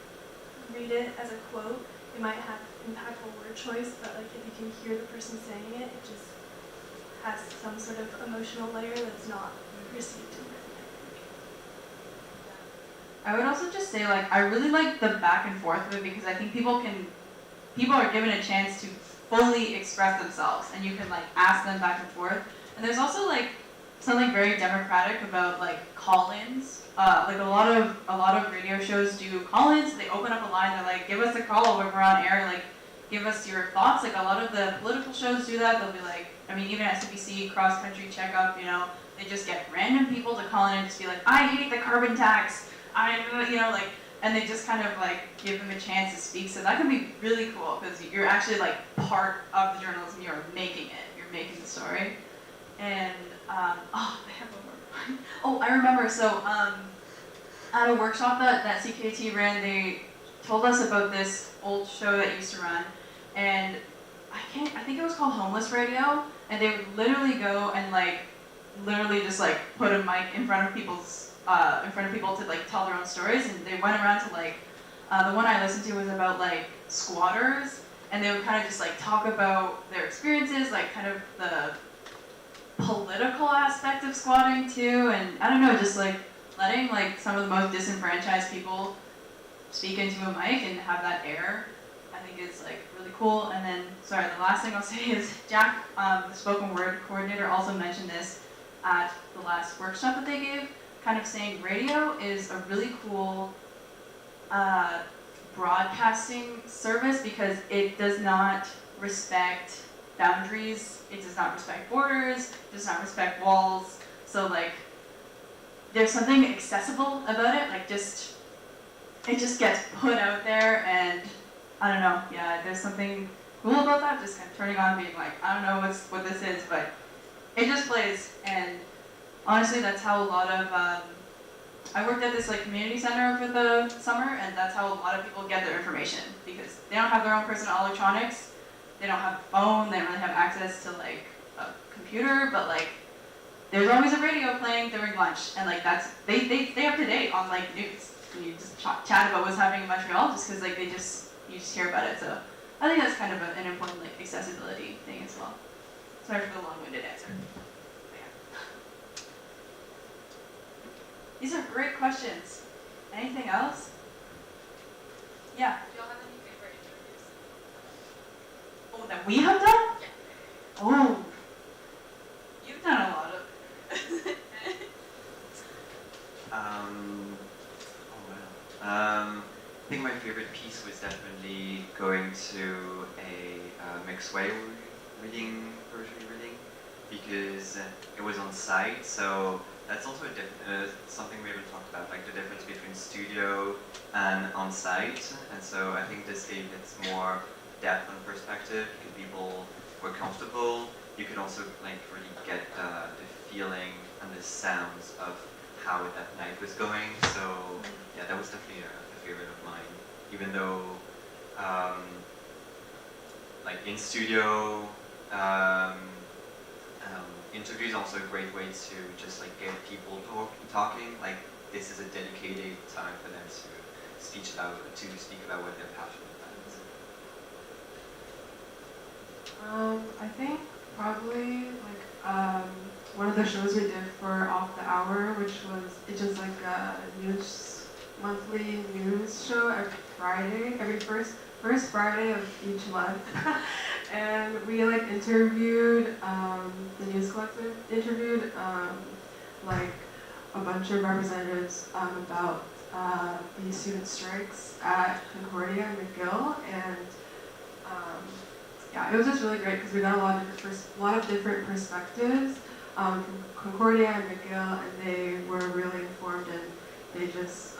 read it as a quote, it might have impactful word choice, but like if you can hear the person saying it, it just has some sort of emotional layer that's not received in written, I I would also just say like I really like the back and forth of it, because I think people are given a chance to fully express themselves, and you can like ask them back and forth. And there's also like something very democratic about like call-ins. Like a lot of radio shows do call-ins. They open up a line. They're like, give us a call when we're on air. Like, give us your thoughts. Like a lot of the political shows do that. They'll be like, I mean, even SCBC, Cross Country Checkup, you know, they just get random people to call in and just be like, I hate the carbon tax. And they just kind of like give them a chance to speak. So that can be really cool, because you're actually like part of the journalism. You're making it. You're making the story. And I have one more. Oh, I remember. So at a workshop that CKT ran, they told us about this old show that used to run, and I think it was called Homeless Radio, and they would literally go and like literally just like put a mic in front of people to like tell their own stories. And they went around to like the one I listened to was about like squatters, and they would kind of just like talk about their experiences, like kind of the political aspect of squatting too. And I don't know, just like letting like some of the most disenfranchised people speak into a mic and have that air, I think is like really cool. And then, sorry, the last thing I'll say is Jack, the spoken word coordinator, also mentioned this at the last workshop that they gave, kind of saying radio is a really cool broadcasting service because it does not respect boundaries, it does not respect borders, it does not respect walls. So like, there's something accessible about it, like it just gets put out there, and I don't know, yeah, there's something cool about that, just kind of turning on, being like, I don't know what this is, but it just plays. And honestly, that's how a lot of, I worked at this like community center for the summer, and that's how a lot of people get their information, because they don't have their own personal electronics, they don't have a phone, they don't really have access to like a computer, but like there's always a radio playing during lunch, and like they stay up to date on like news, and you just chat about what's happening in Montreal, just because like you just hear about it. So I think that's kind of an important like accessibility thing as well. Sorry for the long-winded answer. These are great questions. Anything else? Yeah. Do y'all have any favorite interviews? Oh, that we have done? Yeah. Oh, you've done a lot of. I think my favorite piece was definitely going to a mixed way reading, poetry reading, because it was on site. So that's also something we haven't talked about, like the difference between studio and on site. And so I think this gave it more depth and perspective because people were comfortable. You could also like really get the feeling and the sounds of how that night was going. So yeah, that was definitely a favorite of mine. Even though like in studio interviews also a great way to just like get people talking. Like this is a dedicated time for them to speak about what they're passionate about. I think probably like one of the shows we did for Off the Hour, which was just like a monthly news show every first Friday of each month. And we like interviewed, the News Collective interviewed like a bunch of representatives about the student strikes at Concordia and McGill, and yeah, it was just really great because we got a lot of different perspectives from Concordia and McGill, and they were really informed, and they just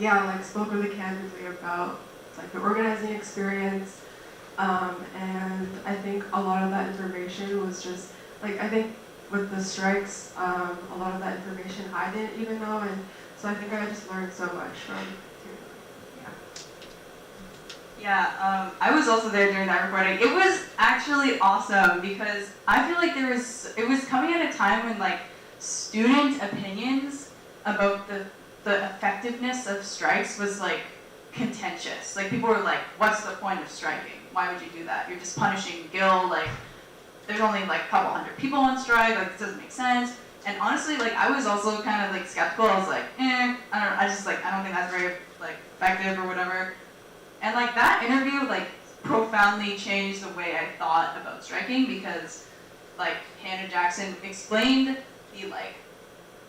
yeah, like spoke really candidly about like the organizing experience. And I think a lot of that information was just like, I think with the strikes, a lot of that information I didn't even know, and so I think I just learned so much from doing it. Yeah, I was also there during that recording. It was actually awesome because I feel like it was coming at a time when like student opinions about the effectiveness of strikes was like contentious. Like people were like, what's the point of striking? Why would you do that? You're just punishing McGill, like there's only like a couple hundred people on strike, like this doesn't make sense. And honestly, like I was also kind of like skeptical. I was like, I don't think that's very like effective or whatever. And like that interview like profoundly changed the way I thought about striking, because like Hannah Jackson explained the like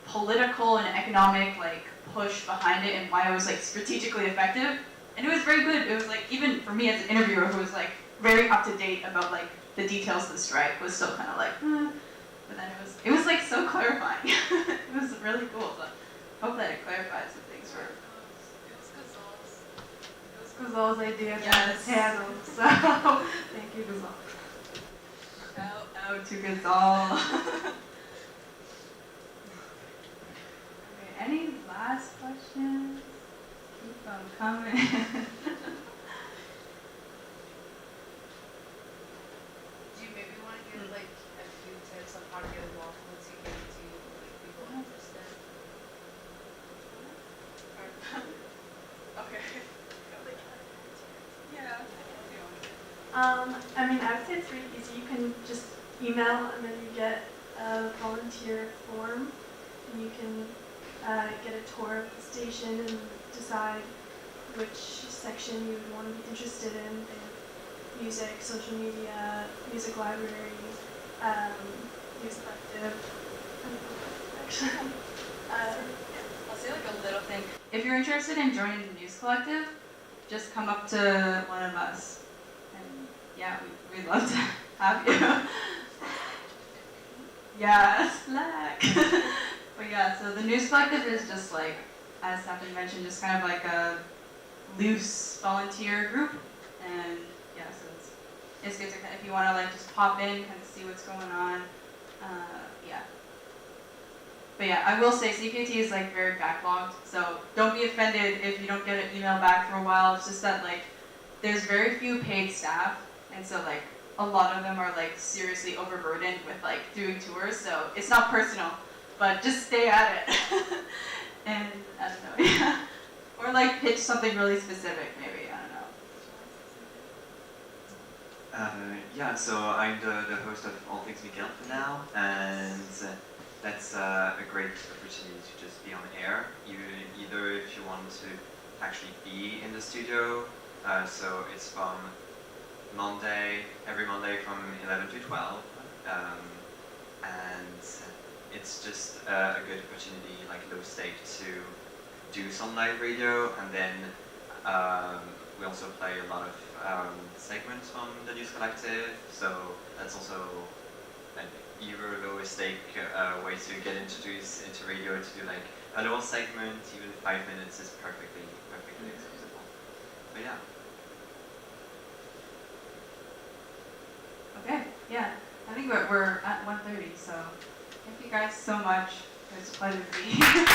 political and economic like push behind it and why it was like strategically effective. And it was very good. It was like, even for me as an interviewer who was like very up to date about like the details of the strike, was still kind of like, but then it was like so clarifying. It was really cool. So I hope that it clarified some things for. It was Gazal's. It was Gazal's idea to Yes. handle, so thank you, Gazal. Shout out to Gazal. Okay, any last questions? Keep them coming. Do you maybe want to give like a few tips on how to get involved with CKT, like people interested? Okay. Yeah. I mean, I would say it's pretty easy. You can just email, and then you get a volunteer form, and you can get a tour of the station and decide which section you would want to be interested in. They have music, social media, music library, news collective. Actually, I'll say like a little thing. if you're interested in joining the News Collective, just come up to one of us. And yeah, we'd love to have you. Yeah, Slack. But yeah, so the News Collective is just like, as Stephanie mentioned, just kind of like a loose volunteer group. And yeah, so it's good to kind of, if you want to like just pop in, kind of see what's going on. Yeah. But yeah, I will say CKT is like very backlogged, so don't be offended if you don't get an email back for a while. It's just that like there's very few paid staff, and so like a lot of them are like seriously overburdened with like doing tours. So it's not personal, but just stay at it. And I don't know, yeah. Or like pitch something really specific, maybe. I don't know. Yeah, so I'm the host of All Things Miguel for now, and that's a great opportunity to just be on air, either if you want to actually be in the studio, so it's from every Monday from 11 to 12, and it's just a good opportunity, like low stake, to do some live radio, and then we also play a lot of segments from the News Collective, so that's also an either low stake way to get introduced into radio, to do like a little segment, even 5 minutes is perfectly acceptable. But yeah. Okay, yeah. I think we're at 1:30, so thank you guys so much. It's a pleasure to be here.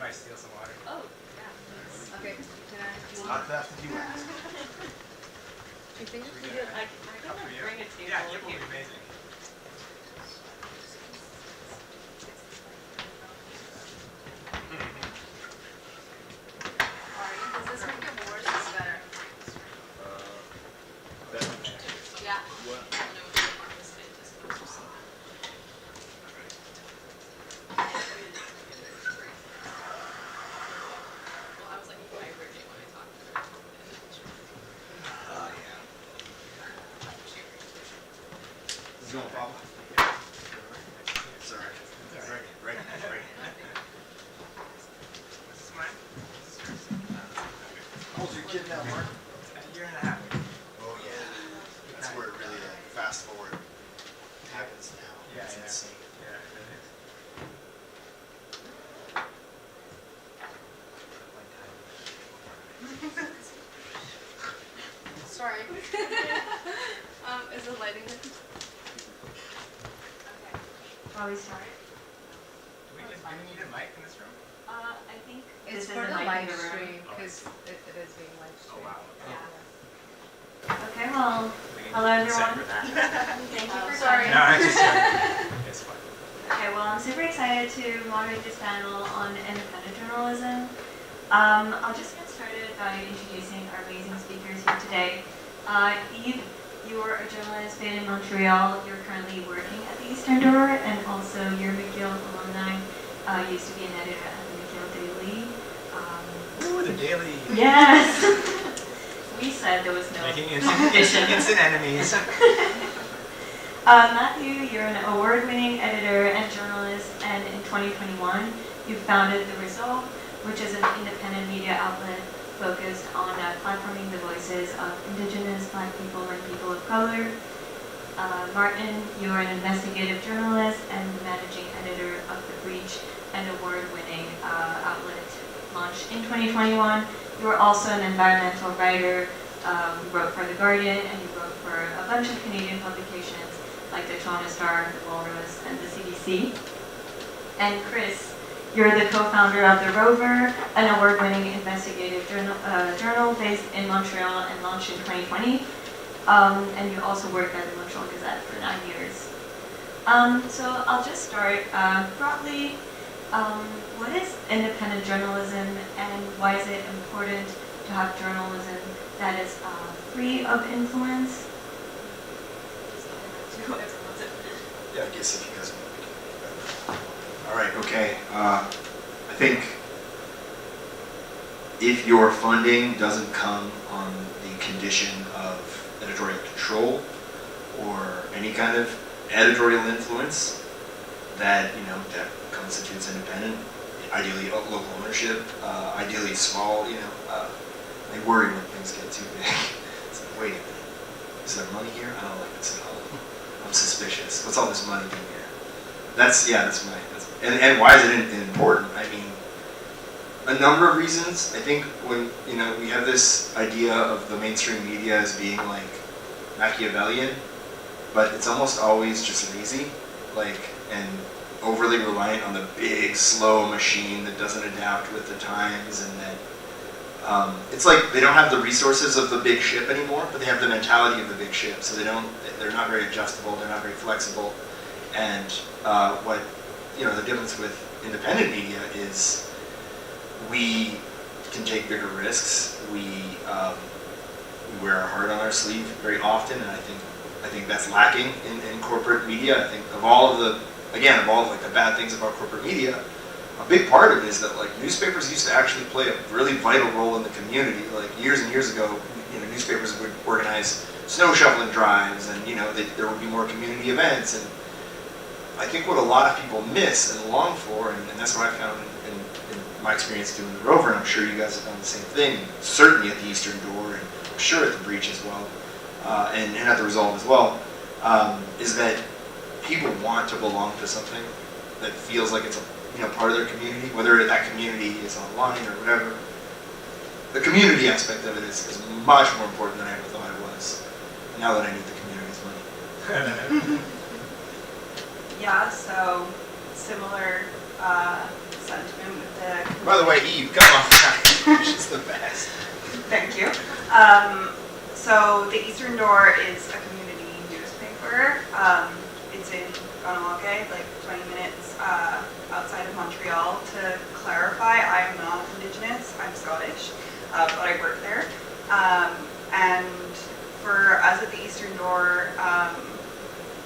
I steal some water? Oh, yeah. Thanks. Okay. Can I? It's not theft if you ask. You think Should it's we a get good? a I cup can for you? bring a table. Yeah, you will here. be amazing. Does this make it worse or better? Yeah. What? Well, I was like vibrating when I talked to her. Yeah. Is it going, Pablo? Sorry. Right. This is mine. This is yours. How old's your kid now, Mark? A year and a half. Oh, yeah. That's where it really fast forward happens now. Yeah, It's yeah. insane. Yeah, it is. Sorry. Is the lighting good? Okay. Shall we start? Do we need a mic in this room? I think It's this for is the a mic live in the room. stream because it is being live Oh, streamed. wow. Yeah. Okay, well, We need hello consent everyone. for that. Thank you for Sorry. coming. No, I just it's fine. Okay, well, I'm super excited to moderate this panel on independent journalism. I'll just get started by introducing our amazing speakers here today. Eve, you're a journalist based in Montreal. You're currently working at the Eastern Door, and also you're a McGill alumni. Used to be an editor at the McGill Daily. Ooh, the daily. Yes! We said there was no Making competition. instant enemies. Matthew, you're an award-winning editor and journalist, and in 2021, you founded The Result, which is an independent media outlet focused on platforming the voices of Indigenous, Black people, and people of color. Martin, you are an investigative journalist and the managing editor of The Breach, an award-winning outlet launched in 2021. You are also an environmental writer. You wrote for The Guardian, and you wrote for a bunch of Canadian publications like the Toronto Star, the Walrus, and the CBC. And Chris, you're the co-founder of The Rover, an award-winning investigative journal based in Montreal and launched in 2020. And you also worked at the Montreal Gazette for 9 years. So I'll just start broadly. What is independent journalism, and why is it important to have journalism that is free of influence? Yeah, I guess if you guys want to. All right, okay. I think if your funding doesn't come on the condition of editorial control or any kind of editorial influence, that that constitutes independent. Ideally, local ownership. Ideally, small. I worry when things get too big. It's like, wait a minute, is there money here? I don't like this at all. I'm suspicious. What's all this money doing here? That's my. And why is it important? I mean, a number of reasons. I think when we have this idea of the mainstream media as being like Machiavellian, but it's almost always just lazy, and overly reliant on the big, slow machine that doesn't adapt with the times, and that it's like they don't have the resources of the big ship anymore, but they have the mentality of the big ship. So they're not very adjustable, they're not very flexible, and what the difference with independent media is we can take bigger risks. We wear our heart on our sleeve very often, and I think that's lacking in corporate media. I think of all of the bad things about corporate media, a big part of it is that newspapers used to actually play a really vital role in the community. Years and years ago, newspapers would organize snow shoveling drives, and there would be more community events. And I think what a lot of people miss and long for, and that's what I found in my experience doing The Rover, and I'm sure you guys have done the same thing, certainly at the Eastern Door, and I'm sure at The Breach as well, and at The Resolve as well, is that people want to belong to something that feels like it's a part of their community, whether that community is online or whatever. The community aspect of it is much more important than I ever thought it was, now that I need the community's money. Yeah, so similar sentiment with the. By the way, Eve, come on. She's the best. Thank you. So the Eastern Door is a community newspaper. It's in Ganawake, like 20 minutes outside of Montreal. To clarify, I am not Indigenous, I'm Scottish, but I work there. And for us at the Eastern Door,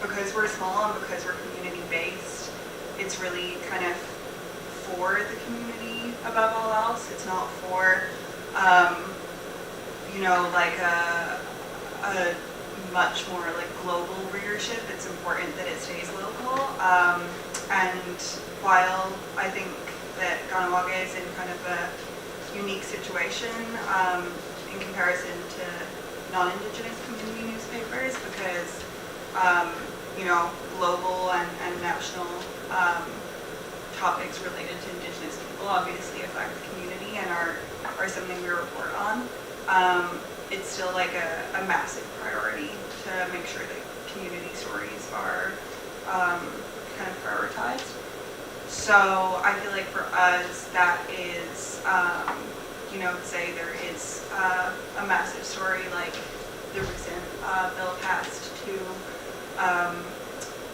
because we're small and because we're community-based, it's really kind of for the community above all else. It's not for like a much more like global readership. It's important that it stays local. And while I think that Ganawake is in kind of a unique situation in comparison to non-Indigenous community newspapers, because global and national topics related to Indigenous people obviously affect the community and are something we report on. It's still like a massive priority to make sure that community stories are kind of prioritized. So I feel like for us that is, say there is a massive story like the recent bill passed to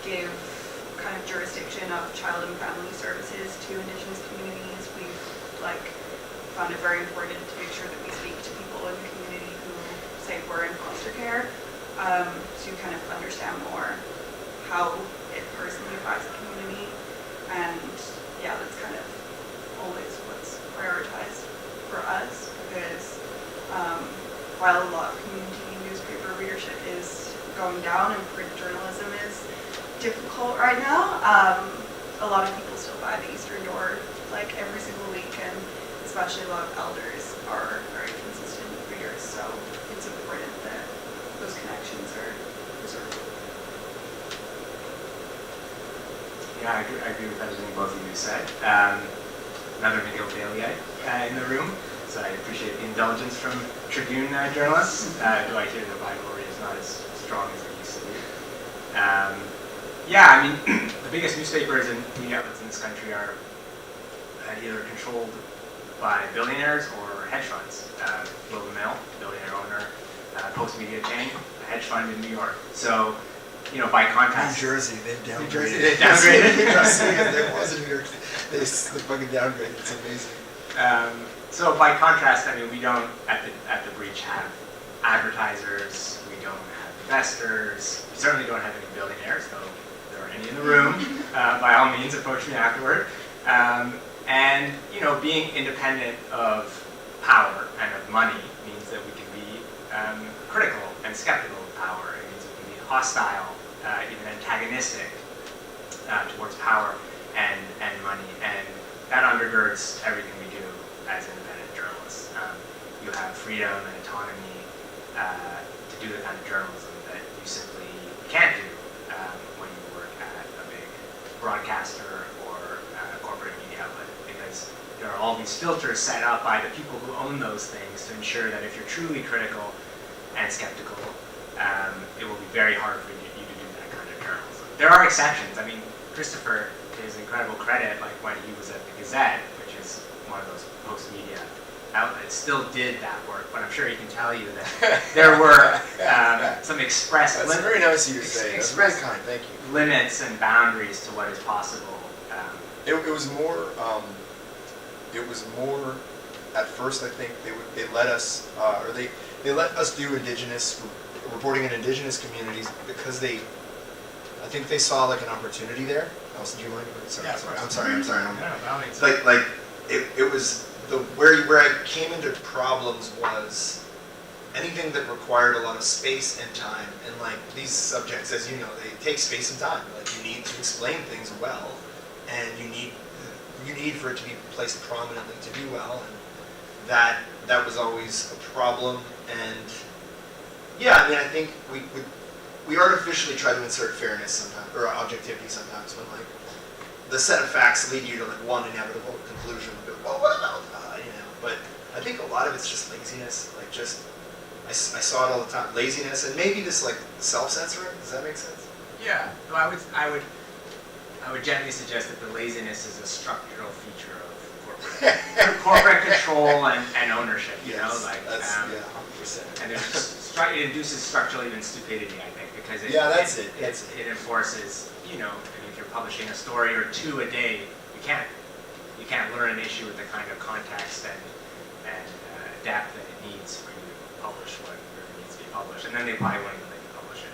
give kind of jurisdiction of child and family services to Indigenous communities. We've found it very important to make sure that we speak to people in the community who say we're in foster care, to kind of understand more how it personally affects the community. And yeah, that's kind of always what's prioritized for us, because while a lot of community newspaper readership is going down and print journalism is difficult right now, a lot of people still buy the Eastern Door every single week, and especially a lot of elders are very consistent readers, so it's important that those connections are preserved. Yeah, I agree with everything both of you said. Another McGill Baileyite in the room, so I appreciate the indulgence from Tribune journalists. Though I hear the rivalry is not as strong as it used to be. The biggest newspapers and media outlets in this country are either controlled by billionaires or hedge funds. Globe and Mail, billionaire owner, Post Media chain, a hedge fund in New York. So, by contrast, New Jersey, they've downgraded. New Jersey, they've downgraded. There was a New York. They fucking downgraded. It's amazing. So by contrast, we don't at the Breach have advertisers. We don't have investors. We certainly don't have any billionaires, though there are any in the room. By all means, approach me afterward. And being independent of power and of money means that we can be critical and skeptical of power. It means we can be hostile, even antagonistic towards power and money, and that undergirds everything we do as independent journalists. You have freedom and autonomy to do the kind of journalism that you simply can't do when you work at a big broadcaster or corporate media outlet, because there are all these filters set up by the people who own those things to ensure that if you're truly critical and skeptical, it will be very hard for you to do that kind of journalism. There are exceptions. Christopher, to his incredible credit, when he was at the Gazette, which is one of those post-media outlets, still did that work, but I'm sure he can tell you that there were some express That's limits. very nice of you to say. That's very kind. Thank you. Limits and boundaries to what is possible. It was more. It was more. At first, I think they let us they let us do Indigenous reporting in Indigenous communities because I think they saw an opportunity there. Allison, do you mind? Sorry, Yeah, I'm sorry. I'm sorry. No, that makes sense. It was where I came into problems was anything that required a lot of space and time, and these subjects, as you know, they take space and time. You need to explain things well, and you need for it to be placed prominently to do well, and that was always a problem. And I think we artificially try to insert fairness sometimes, or objectivity sometimes, when the set of facts lead you to one inevitable conclusion. Well, what about But I think a lot of it's just laziness. I saw it all the time. Laziness, and maybe this self-censoring. Does that make sense? Yeah. I would I would gently suggest that the laziness is a structural feature of corporate control and ownership. You know, like that's 100%. and it induces structural even stupidity, I think, because it enforces. You know, I mean, if you're publishing a story or two a day, you can't learn an issue with the kind of context and depth that it needs for you to publish what needs to be published, and then they probably won't even let you publish it.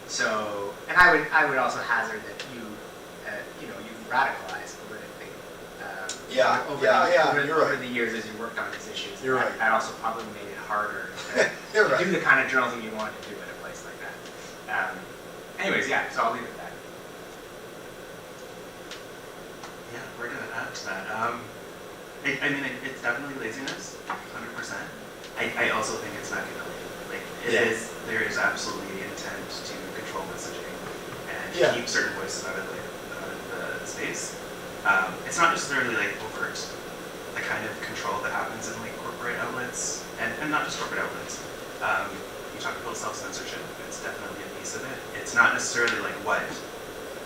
So, and I would also hazard that you radicalized politically. Over the years as you worked on these issues. You're right. That also probably made it harder to do the kind of journalism you wanted to do at a place like that. Anyways, yeah. So I'll leave it at that. Yeah, we're gonna add to that. I mean, it's definitely laziness, 100%. I also think it's Machiavellian. Like, there is absolutely intent to control messaging and keep certain voices out of the space. It's not necessarily like overt, the kind of control that happens in like corporate outlets, and not just corporate outlets. You talk about self-censorship, it's definitely a piece of it. It's not necessarily like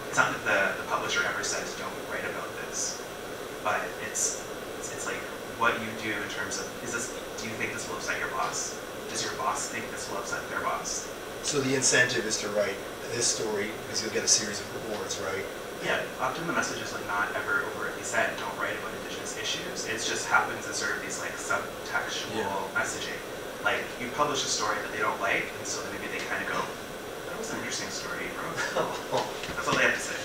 it's not that the publisher ever says don't write about this, but it's like what you do in terms of, do you think this will upset your boss? Does your boss think this will upset their boss? So the incentive is to write this story because you'll get a series of rewards, right? Yeah, often the message is like not ever overtly said, don't write about Indigenous issues. It just happens as sort of these like subtextual messaging. Like you publish a story that they don't like, and so then maybe they kind of go, that was an interesting story, bro. That's all they have to say.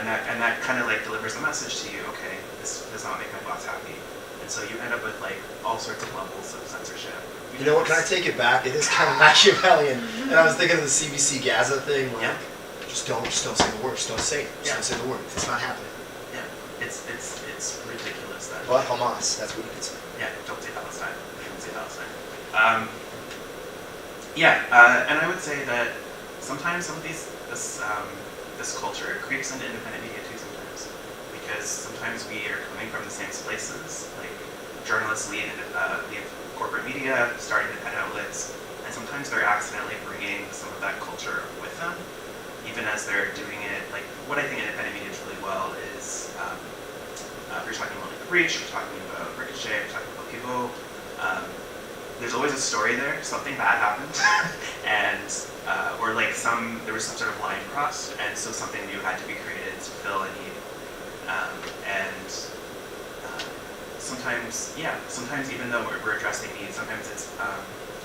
And that kind of like delivers the message to you, okay, this does not make my boss happy. And so you end up with like all sorts of levels of censorship. You know what, can I take it back? It is kind of Machiavellian. And I was thinking of the CBC Gaza thing, like, just don't say the word, just don't say it. Just don't say the word. It's not happening. Yeah, it's ridiculous that. But Hamas, that's what you can say. Yeah, don't say Palestine. Don't say Palestine. And I would say that sometimes some of this culture creeps into independent media too sometimes, because sometimes we are coming from the same places, like journalists lead corporate media, start independent outlets, and sometimes they're accidentally bringing some of that culture with them, even as they're doing it. Like what I think independent media does really well is, if you're talking about like The Breach, you're talking about Ricochet, you're talking about Pivot, there's always a story there, something bad happened, and or like there was some sort of line crossed, and so something new had to be created to fill a need. Sometimes even though we're addressing needs, sometimes it's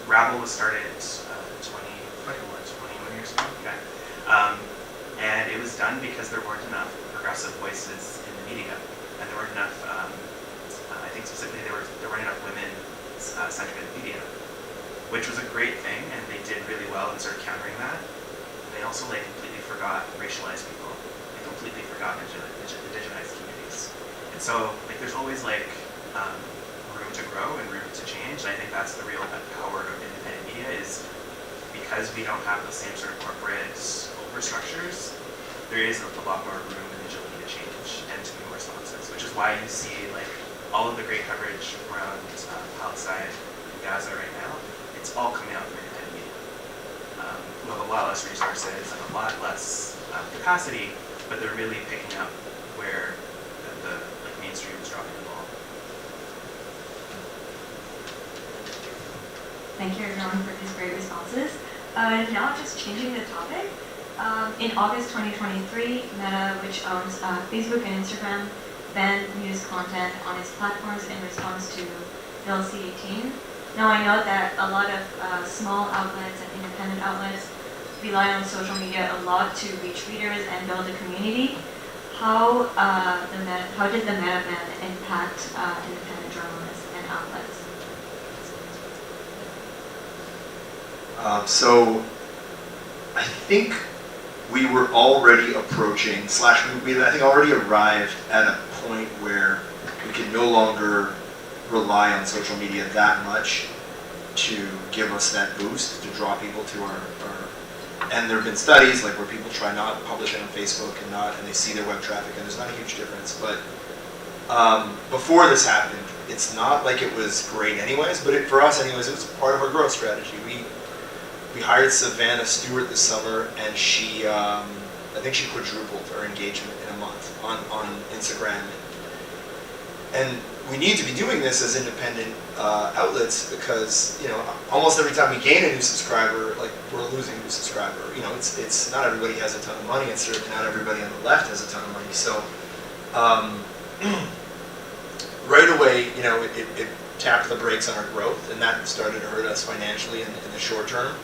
Rabble was started 21 years ago, and it was done because there weren't enough progressive voices in the media, and there weren't enough. I think specifically there weren't enough women centered in the media, which was a great thing, and they did really well in sort of countering that. They also like completely forgot racialized people. They completely forgot indigenized communities. And so like there's always like room to grow and room to change. And I think that's the real power of independent media, is because we don't have the same sort of corporate overstructures, there is a lot more room and agility to change and to be more responsive, which is why you see like all of the great coverage around Palestine and Gaza right now. It's all coming out of independent media. Who have a lot less resources and a lot less capacity, but they're really picking up where the like mainstream is dropping the ball. Thank you everyone for these great responses. Now just changing the topic. In August 2023, Meta, which owns Facebook and Instagram, banned news content on its platforms in response to Bill C-18. Now I know that a lot of small outlets and independent outlets rely on social media a lot to reach readers and build a community. How did the Meta ban impact independent journalists and outlets? So I think we were already approaching, we I think already arrived at a point where we could no longer rely on social media that much to give us that boost, to draw people to our and there have been studies like where people try not publishing on Facebook and they see their web traffic and there's not a huge difference. But before this happened, it's not like it was great anyways, but for us anyways, it was part of our growth strategy. We hired Savannah Stewart this summer, and she, I think she quadrupled, or subscriber engagement in a month on Instagram. And we need to be doing this as independent outlets because, you know, almost every time we gain a new subscriber, like, we're losing a new subscriber. You know, it's not everybody has a ton of money, and certainly not everybody on the left has a ton of money. So right away, you know, it tapped the brakes on our growth, and that started to hurt us financially in the short term.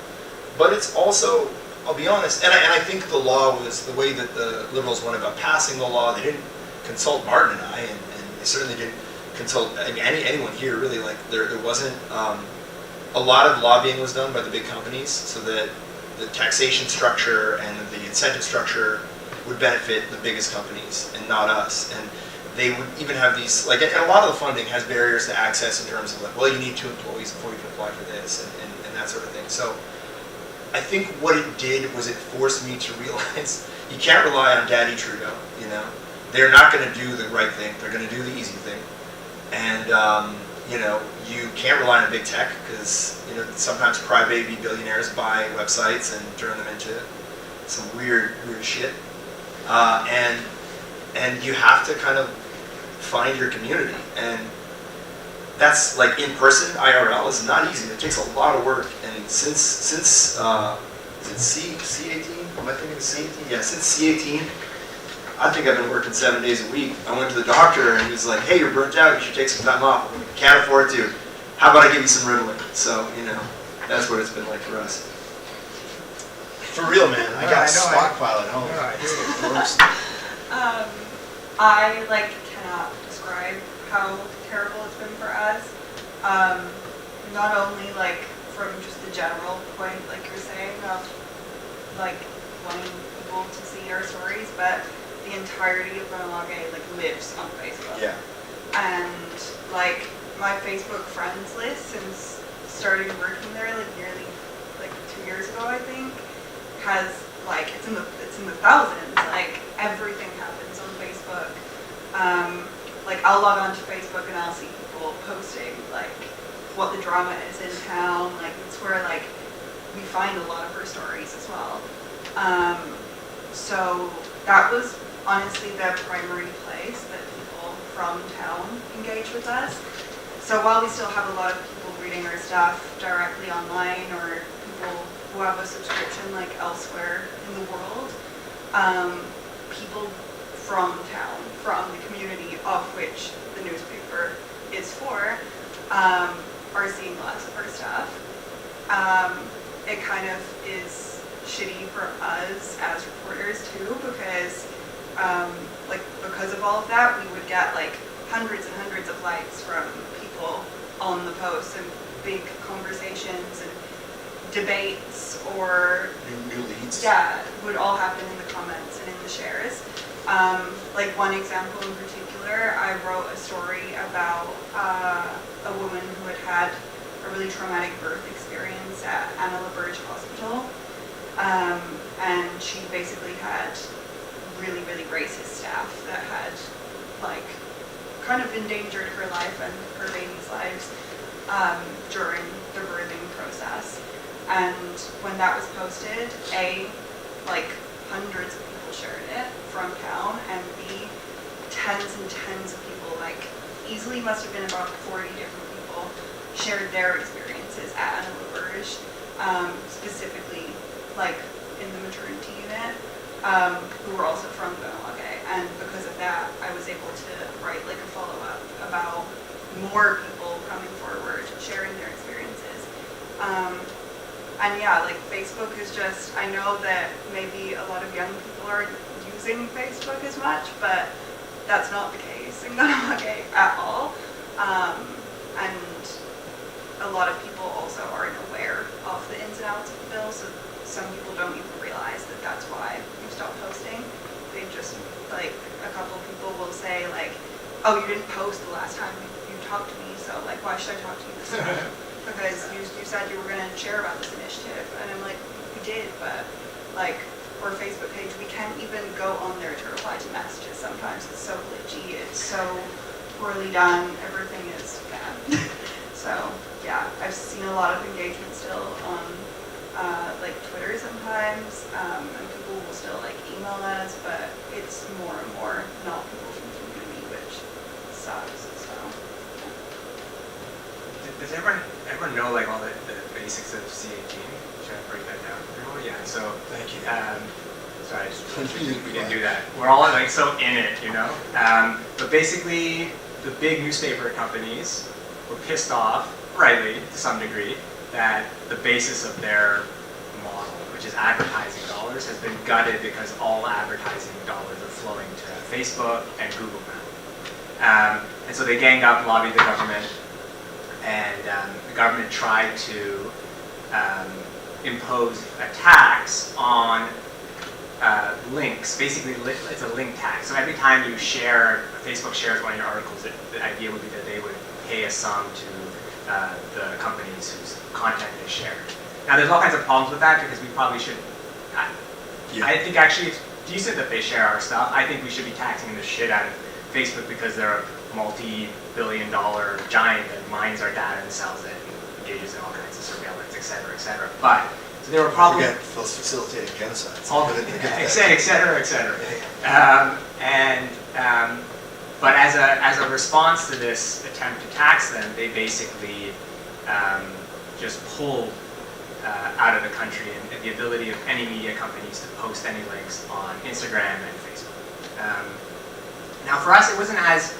But it's also, I'll be honest, and I think the law was the way that the Liberals went about passing the law. They didn't consult Martin and I, and they certainly didn't consult anyone here really. Like there wasn't a lot of lobbying was done by the big companies so that the taxation structure and the incentive structure would benefit the biggest companies and not us. And they would even have these, like, and a lot of the funding has barriers to access in terms of like, well, you need 2 employees before you can apply for this and that sort of thing. So I think what it did was it forced me to realize you can't rely on Daddy Trudeau, you know. They're not going to do the right thing. They're going to do the easy thing. And, you know, you can't rely on big tech because, you know, sometimes crybaby billionaires buy websites and turn them into some weird shit. And you have to kind of find your community. And that's like in person, IRL is not easy. It takes a lot of work. And since is it C18? Am I thinking of C18? Yeah, since C18, I think I've been working 7 days a week. I went to the doctor and he was like, hey, you're burnt out, you should take some time off. Can't afford to. How about I give you some Ritalin? So, you know, that's what it's been like for us. For real, man. I got a stockpile at home. It's the worst. I cannot describe how terrible it's been for us. Not only from just the general point, like you're saying, of wanting people to see our stories, but the entirety of Ganawage lives on Facebook. Yeah. And my Facebook friends list since starting working there nearly 2 years ago, I think, has it's in the thousands. Everything happens on Facebook. I'll log on to Facebook and I'll see people posting what the drama is in town. It's where we find a lot of our stories as well. So that was honestly the primary place that people from town engage with us. So while we still have a lot of people reading our stuff directly online, or people who have a subscription elsewhere in the world, people from town, from the community of which the newspaper is for, are seeing lots of our stuff. It kind of is shitty for us as reporters too, because because of all of that, we would get hundreds and hundreds of likes from people on the posts, and big conversations and debates, or new leads. Yeah, would all happen in the comments and in the shares. One example in particular, I wrote a story about a woman who had a really traumatic birth experience at Anna LaBerge Hospital, and she basically had really, really racist staff that had kind of endangered her life and her baby's lives during the birthing process. And when that was posted, hundreds of people shared it from town, and B, tens and tens of people, easily must have been about 40 different people, shared their experiences at Anna LaBerge, specifically in the maternity unit, who were also from Ganawage. And because of that, I was able to write a follow-up about more people coming forward, sharing their experiences. And yeah, Facebook is just, I know that maybe a lot of young people aren't using Facebook as much, but that's not the case in Ganawage at all. And a lot of people also aren't aware of the ins and outs of the bill, so some people don't even realize that that's why you stopped posting. They just, a couple of people will say, oh, you didn't post the last time you talked to me, so why should I talk to you this time? Because you said you were going to share about this initiative, and I'm like, we did, but our Facebook page, we can't even go on there to reply to messages sometimes. It's so glitchy, it's so poorly done, everything is bad. So yeah, I've seen a lot of engagement still on like Twitter sometimes, and people will still like email us, but it's more and more not people from the community, which sucks. So Does everyone know like all the basics of C18? Should I break that down? Oh yeah. So Thank you. sorry, we didn't do that. We're all like so in it, you know. But basically, the big newspaper companies were pissed off, rightly to some degree, that the basis of their model, which is advertising dollars, has been gutted because all advertising dollars are flowing to Facebook and Google now. And so they ganged up, lobbied the government, and the government tried to impose a tax on links. Basically, it's a link tax. So every time you share, Facebook shares one of your articles, the idea would be that they would pay a sum to the companies whose content is shared. Now, there's all kinds of problems with that because we probably should. I think actually it's decent that they share our stuff. I think we should be taxing the shit out of Facebook because they're a multi-billion-dollar giant that mines our data and sells it and engages in all kinds of surveillance, et cetera. But so there were probably facilitating genocide. et cetera. But as a response to this attempt to tax them, they basically just pulled out of the country and the ability of any media companies to post any links on Instagram and Facebook. Now for us, it wasn't as,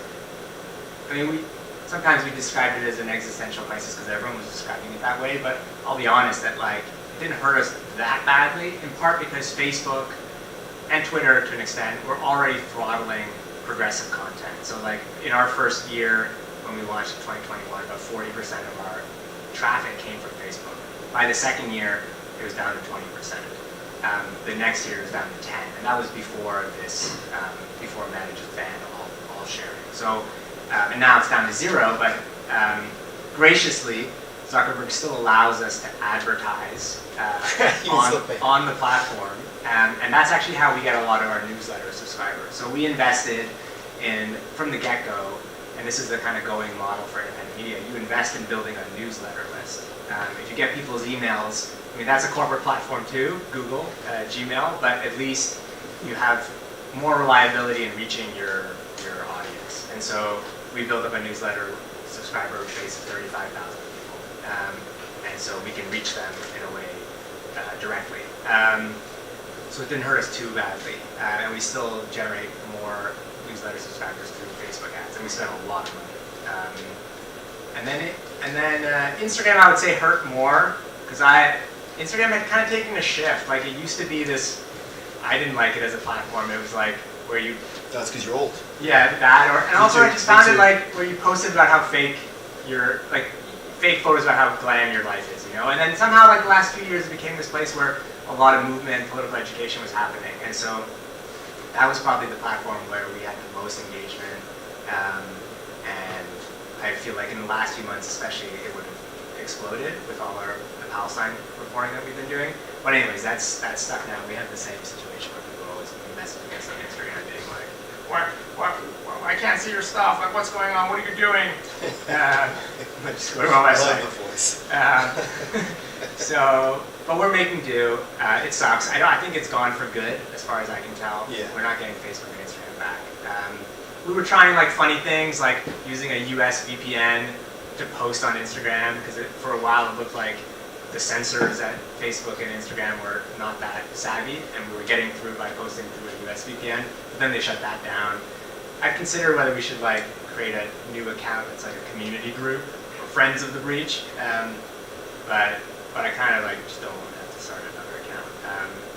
sometimes we described it as an existential crisis because everyone was describing it that way, but I'll be honest that like, it didn't hurt us that badly, in part because Facebook and Twitter to an extent were already throttling progressive content. So like in our first year when we launched in 2021, about 40% of our traffic came from Facebook. By the second year, it was down to 20%. The next year it was down to 10, and that was before before Meta just banned all sharing. So, and now it's down to 0, but graciously, Zuckerberg still allows us to advertise on the platform, and that's actually how we get a lot of our newsletter subscribers. So we invested in, from the get-go, and this is the kind of going model for independent media, you invest in building a newsletter list. If you get people's emails, that's a corporate platform too, Google, Gmail, but at least you have more reliability in reaching your audience. And so we built up a newsletter subscriber base of 35,000 people. And so we can reach them in a way directly. So it didn't hurt us too badly. And we still generate more newsletter subscribers through Facebook ads, and we spend a lot of money. And then Instagram, I would say, hurt more because Instagram had kind of taken a shift. Like it used to be this, I didn't like it as a platform. It was like where you. That's because you're old. Yeah, that, and also I just found it like where you posted about how fake fake photos about how glam your life is, And then somehow like the last few years it became this place where a lot of movement and political education was happening. And so that was probably the platform where we had the most engagement. And I feel like in the last few months especially it would have exploded with all the Palestine reporting that we've been doing. But anyways, that's stuck now. We have the same situation where people always messaging us on Instagram being like, what, I can't see your stuff, like what's going on, what are you doing? Just go to our website. I love the voice. But we're making do. It sucks. I think it's gone for good as far as I can tell. Yeah. We're not getting Facebook and Instagram back. We were trying like funny things like using a US VPN to post on Instagram because for a while it looked like the censors at Facebook and Instagram were not that savvy and we were getting through by posting through a US VPN, but then they shut that down. I consider whether we should like create a new account that's like a community group or friends of the breach, but I kind of like just don't want to have to start another account.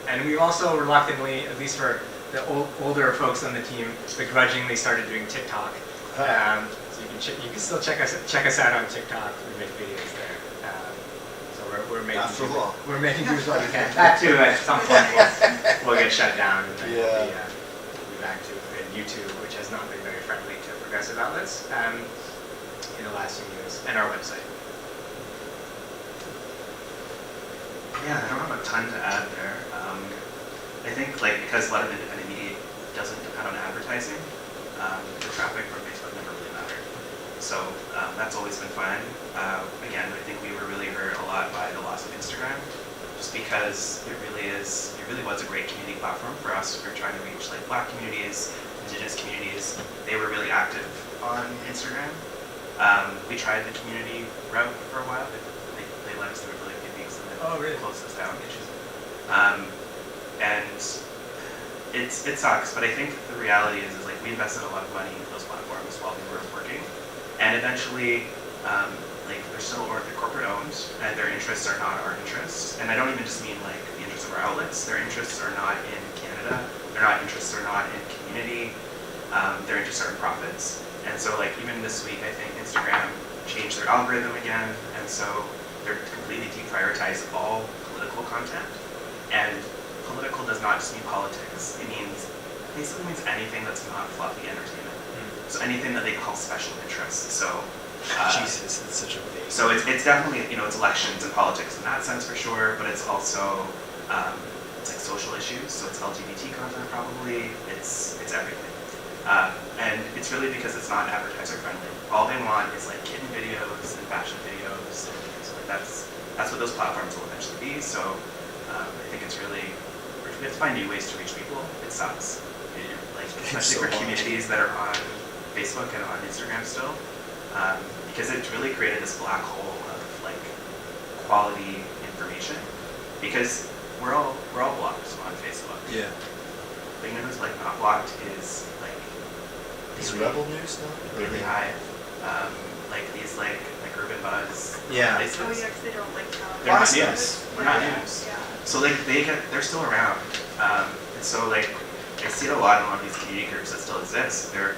And we also reluctantly, at least for the older folks on the team, begrudgingly started doing TikTok. So you can still check us out on TikTok. We make videos there. So we're making Not for long. We're making do what we can. That too, at some point we'll get shut down and then we'll be back to YouTube, which has not been very friendly to progressive outlets in the last few years, and our website. Yeah, I don't have a ton to add there. I think because a lot of independent media doesn't depend on advertising, the traffic from Facebook never really mattered. So that's always been fine. Again, I think we were really hurt a lot by the loss of Instagram, just because it really was a great community platform for us. We were trying to reach like Black communities, Indigenous communities. They were really active on Instagram. We tried the community route for a while, but they let us through for like 2 weeks and then closed us down. And it sucks, but I think the reality is like we invested a lot of money into those platforms while we were working, and eventually, like they're still they're corporate owned, and their interests are not our interests. And I don't even just mean like the interests of our outlets. Their interests are not in Canada. Their interests are not in community. Their interests are in profits. And so like even this week, I think Instagram changed their algorithm again, and so they're completely deprioritized all political content. And political does not just mean politics. It basically means anything that's not fluffy entertainment. So anything that they call special interests. So Jesus, that's such a vague. So it's definitely, it's elections and politics in that sense for sure, but it's also it's like social issues. So it's LGBT content probably. It's everything. And it's really because it's not advertiser friendly. All they want is like kitten videos and fashion videos, and so like that's what those platforms will eventually be. So I think it's really, we have to find new ways to reach people. It sucks, like especially for communities that are on Facebook and on Instagram still, because it's really created this black hole of like quality information. Because we're all blocked on Facebook. Yeah. But you know who's like not blocked is like Is Rebel News not? really high. Like these like Urban Buzz Yeah. places. Oh yeah, 'cause they don't like They're not Awesome. news. We're not Yeah. news. Yeah. So like they're still around. And so like I see it a lot in one of these community groups that still exist. They're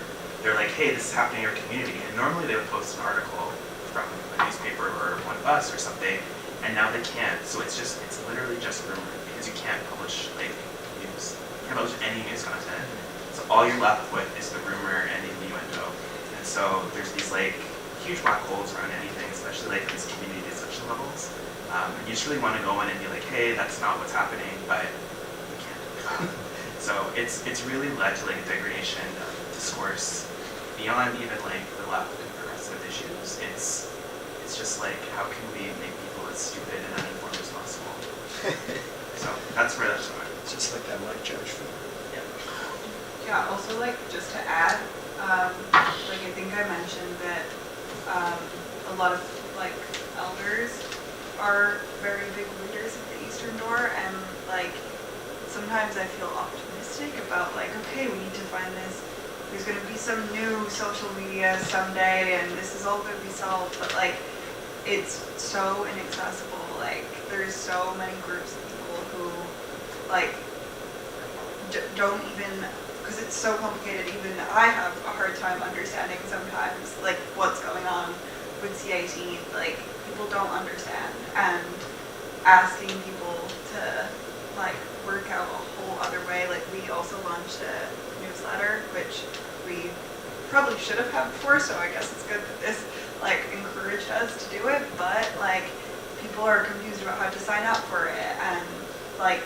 like, hey, this is happening in your community. And normally they would post an article from a newspaper or one of us or something, and now they can't. So it's literally just rumor because you can't publish like news. You can't publish any news content. So all you're left with is the rumor and the innuendo. And so there's these like huge black holes around anything, especially like these community discussion levels. And you just really want to go in and be like, hey, that's not what's happening, but you can't. So it's really led to like a degradation of discourse beyond even like the left and progressive issues. It's just like, how can we make people as stupid and uninformed as possible? So that's where that's going. It's just like that Mike Judge film. Yeah, also like just to add, like I think I mentioned that a lot of like elders are very big leaders of the Eastern Door, and like sometimes I feel optimistic about like, okay, we need to find this. There's going to be some new social media someday, and this is all going to be solved. But like, it's so inaccessible. Like, there's so many groups of people who like don't even, because it's so complicated. Even I have a hard time understanding sometimes like what's going on with C18. Like, people don't understand, and asking people to like work out a whole other way. Like, we also launched a newsletter, which we probably should have had before, so I guess it's good that this like encouraged us to do it, but like people are confused about how to sign up for it and like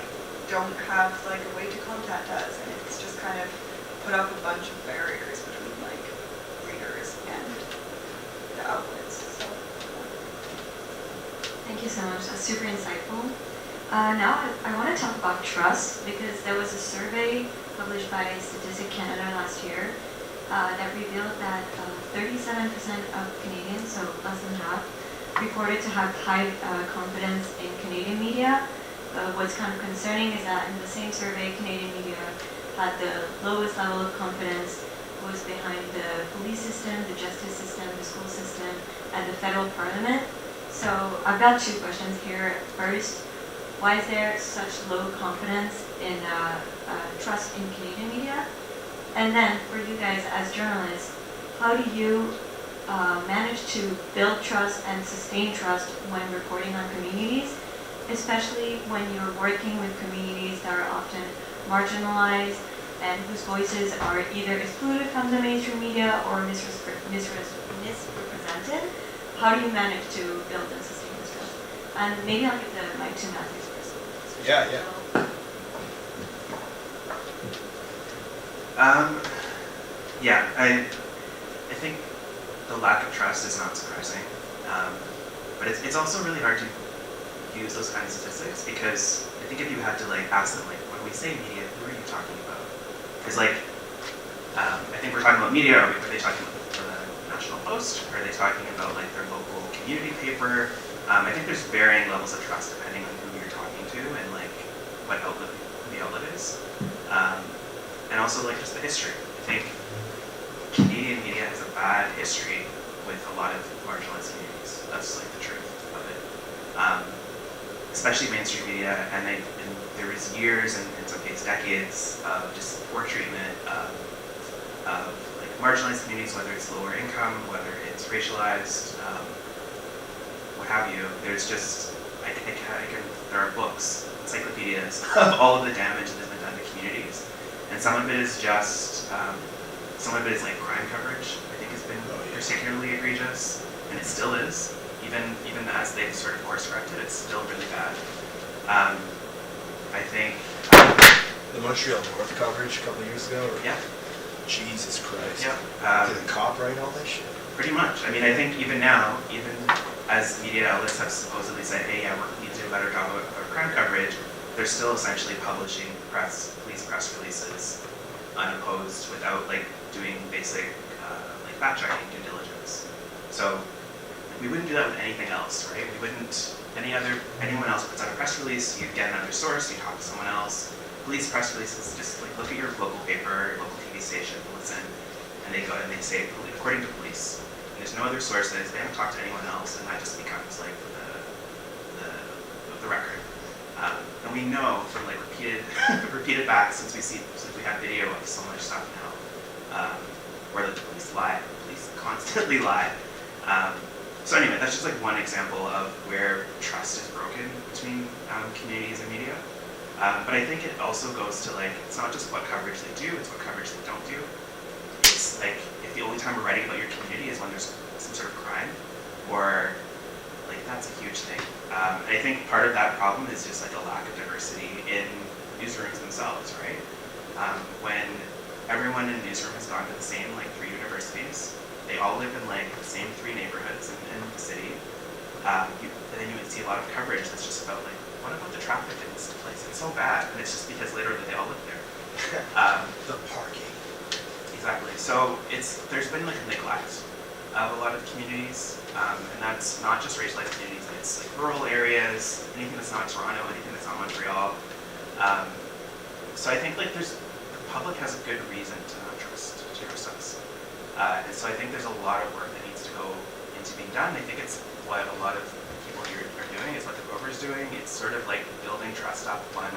don't have like a way to contact us, and it's just kind of put up a bunch of barriers between like readers and the outlets. So Thank you so much. That's super insightful. Now I want to talk about trust, because there was a survey published by Statistics Canada last year that revealed that 37% of Canadians, so less than half, reported to have high confidence in Canadian media. What's kind of concerning is that in the same survey, Canadian media had the lowest level of confidence was behind the police system, the justice system, the school system, and the federal parliament. So I've got two questions here. First, why is there such low confidence in trust in Canadian media? And then for you guys as journalists, how do you manage to build trust and sustain trust when reporting on communities, especially when you're working with communities that are often marginalized and whose voices are either excluded from the mainstream media or misrepresented? How do you manage to build and sustain this trust? And maybe I'll give the mic to Matthew first. Yeah. I think the lack of trust is not surprising, but it's also really hard to use those kinds of statistics, because I think if you had to like ask them like, when we say media, who are you talking about? Because like, I think we're talking about media. Are they talking about the National Post? Are they talking about like their local community paper? I think there's varying levels of trust depending on who you're talking to and like what outlet the outlet is, and also like just the history. I think Canadian media has a bad history with a lot of marginalized communities. That's like the truth of it. Especially mainstream media, and there was years and in some cases decades of just poor treatment of like marginalized communities, whether it's lower income, whether it's racialized, what have you. There's just there are books, encyclopedias of all of the damage that has been done to communities, and some of it is just some of it is like crime coverage. I think has been particularly egregious, and it still is. Even as they've sort of course corrected, it's still really bad. I think The Montreal North coverage a couple of years ago? Or, yeah. Jesus Christ. Yeah. Did a cop write all that shit? Pretty much. I mean, I think even now, even as media outlets have supposedly said, hey, yeah, we need to do a better job of crime coverage, they're still essentially publishing police press releases unopposed without like doing basic like fact checking due diligence. So we wouldn't do that with anything else, right? We wouldn't, anyone else puts out a press release, you get another source, you talk to someone else. Police press releases, just like look at your local paper, local TV station, listen, and they go and they say, according to police. And there's no other sources, they haven't talked to anyone else, and that just becomes like the record. And we know from like repeated back since we have video of so much stuff now, where the police lie. The police constantly lie. So anyway, that's just like one example of where trust is broken between communities and media. But I think it also goes to like, it's not just what coverage they do, it's what coverage they don't do. It's like, if the only time we're writing about your community is when there's some sort of crime, or like, that's a huge thing. I think part of that problem is just like a lack of diversity in newsrooms themselves, right? When everyone in the newsroom has gone to the same like 3 universities, they all live in like the same 3 neighborhoods in the city. And then you would see a lot of coverage that's just about like, what about the traffic in this place? It's so bad, and it's just because literally they all live there. The parking. Exactly. So there's been like a neglect of a lot of communities, and that's not just racialized communities. It's like rural areas, anything that's not Toronto, anything that's not Montreal. So I think like the public has a good reason to not trust us. And so I think there's a lot of work that needs to go into being done. I think it's what a lot of people here are doing, is what the Rover's doing. It's sort of like building trust up one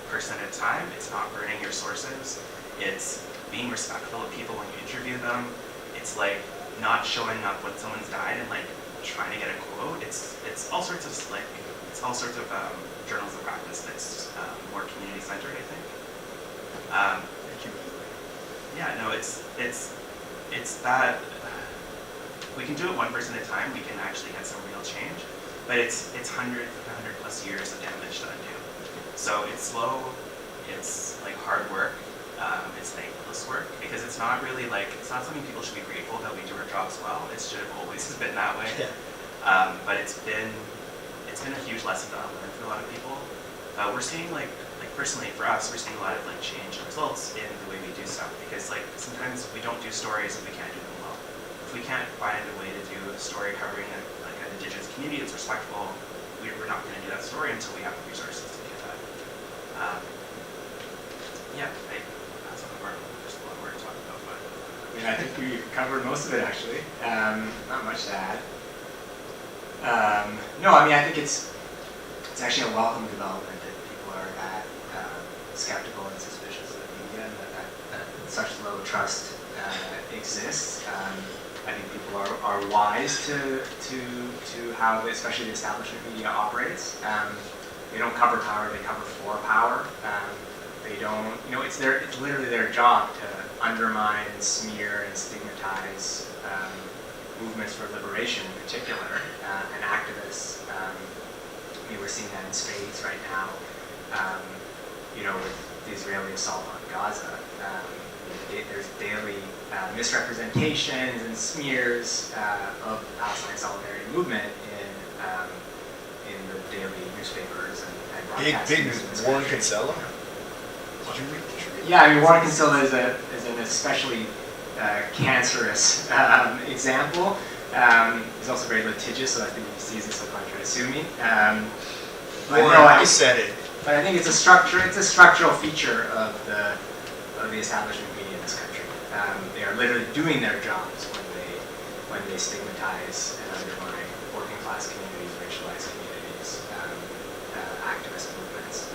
person at a time. It's not burning your sources. It's being respectful of people when you interview them. It's like not showing up when someone's died and like trying to get a quote. It's all sorts of like, it's all sorts of journalism practice that's more community centered, I think. Yeah, no, it's that we can do it one person at a time. We can actually get some real change, but it's 100+ years of damage to undo. So it's slow. It's like hard work. It's thankless work, because it's not really like, it's not something people should be grateful that we do our jobs well. It should have always been that way. But it's been a huge lesson to unlearn for a lot of people. We're seeing like personally for us, we're seeing a lot of like change and results in the way we do stuff, because like sometimes we don't do stories if we can't do them well. If we can't find a way to do a story covering an Indigenous community that's respectful, we're not going to do that story until we have the resources to do that. That's a lot more to talk about, but I think we covered most of it actually. Not much to add. No, I mean, I think it's actually a welcome development that people are that skeptical and suspicious of the media, and that such low trust exists. I think people are wise to how, especially the establishment media operates. They don't cover power; they cover for power. They don't, it's literally their job to undermine, smear, and stigmatize movements for liberation in particular, and activists. We're seeing that in spades right now, with the Israeli assault on Gaza. There's daily misrepresentations and smears of the Palestine Solidarity movement in the daily newspapers and Big, broadcast big news in this Warren country. Kinsella. Did you read? Yeah, I mean, Warren Kinsella is an especially cancerous example. He's also very litigious, so I think he sees this, he'll probably try to sue me. Warren, I said it. But I think it's a structural feature of the establishment media in this country. They are literally doing their jobs when they stigmatize and undermine working class communities, racialized communities, activist movements.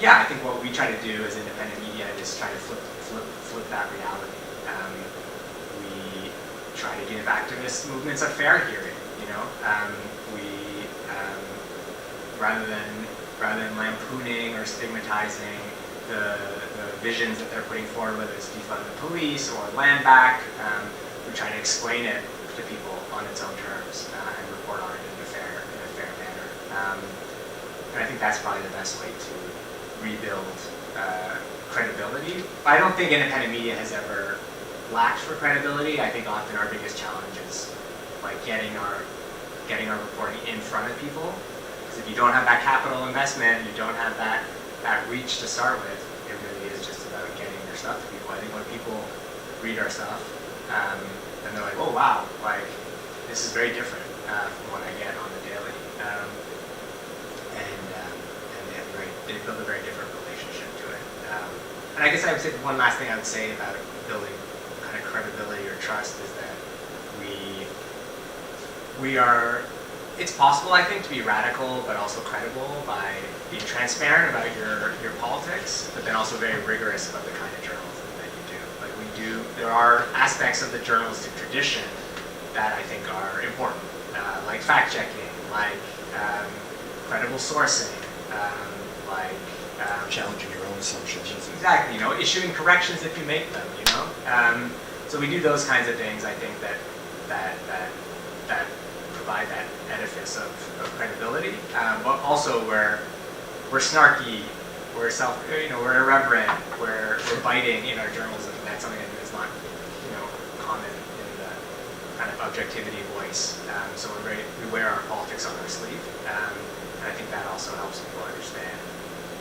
Yeah, I think what we try to do as independent media is try to flip that reality. We try to give activist movements a fair hearing. You know, rather than lampooning or stigmatizing the visions that they're putting forward, whether it's defund the police or land back, we try to explain it to people on its own terms and report on it in a fair manner. And I think that's probably the best way to rebuild credibility. I don't think independent media has ever lacked for credibility. I think often our biggest challenge is like getting our reporting in front of people. Because if you don't have that capital investment, you don't have that reach to start with, it really is just about getting your stuff to people. I think when people read our stuff, and they're like, oh wow, like this is very different from what I get on the daily. And they build a very different relationship to it. And I guess I would say one last thing I would say about building kind of credibility or trust is that we are. It's possible, I think, to be radical but also credible by being transparent about your politics, but then also very rigorous about the kind of journalism that you do. Like there are aspects of the journalistic tradition that I think are important, like fact checking, like credible sourcing, like Challenging your own assumptions. exactly, issuing corrections if you make them, So we do those kinds of things. I think that provide that edifice of credibility, but also we're snarky, we're we're irreverent, we're biting in our journalism, and that's something that is not common in the kind of objectivity voice. So we wear our politics on our sleeve, and I think that also helps people understand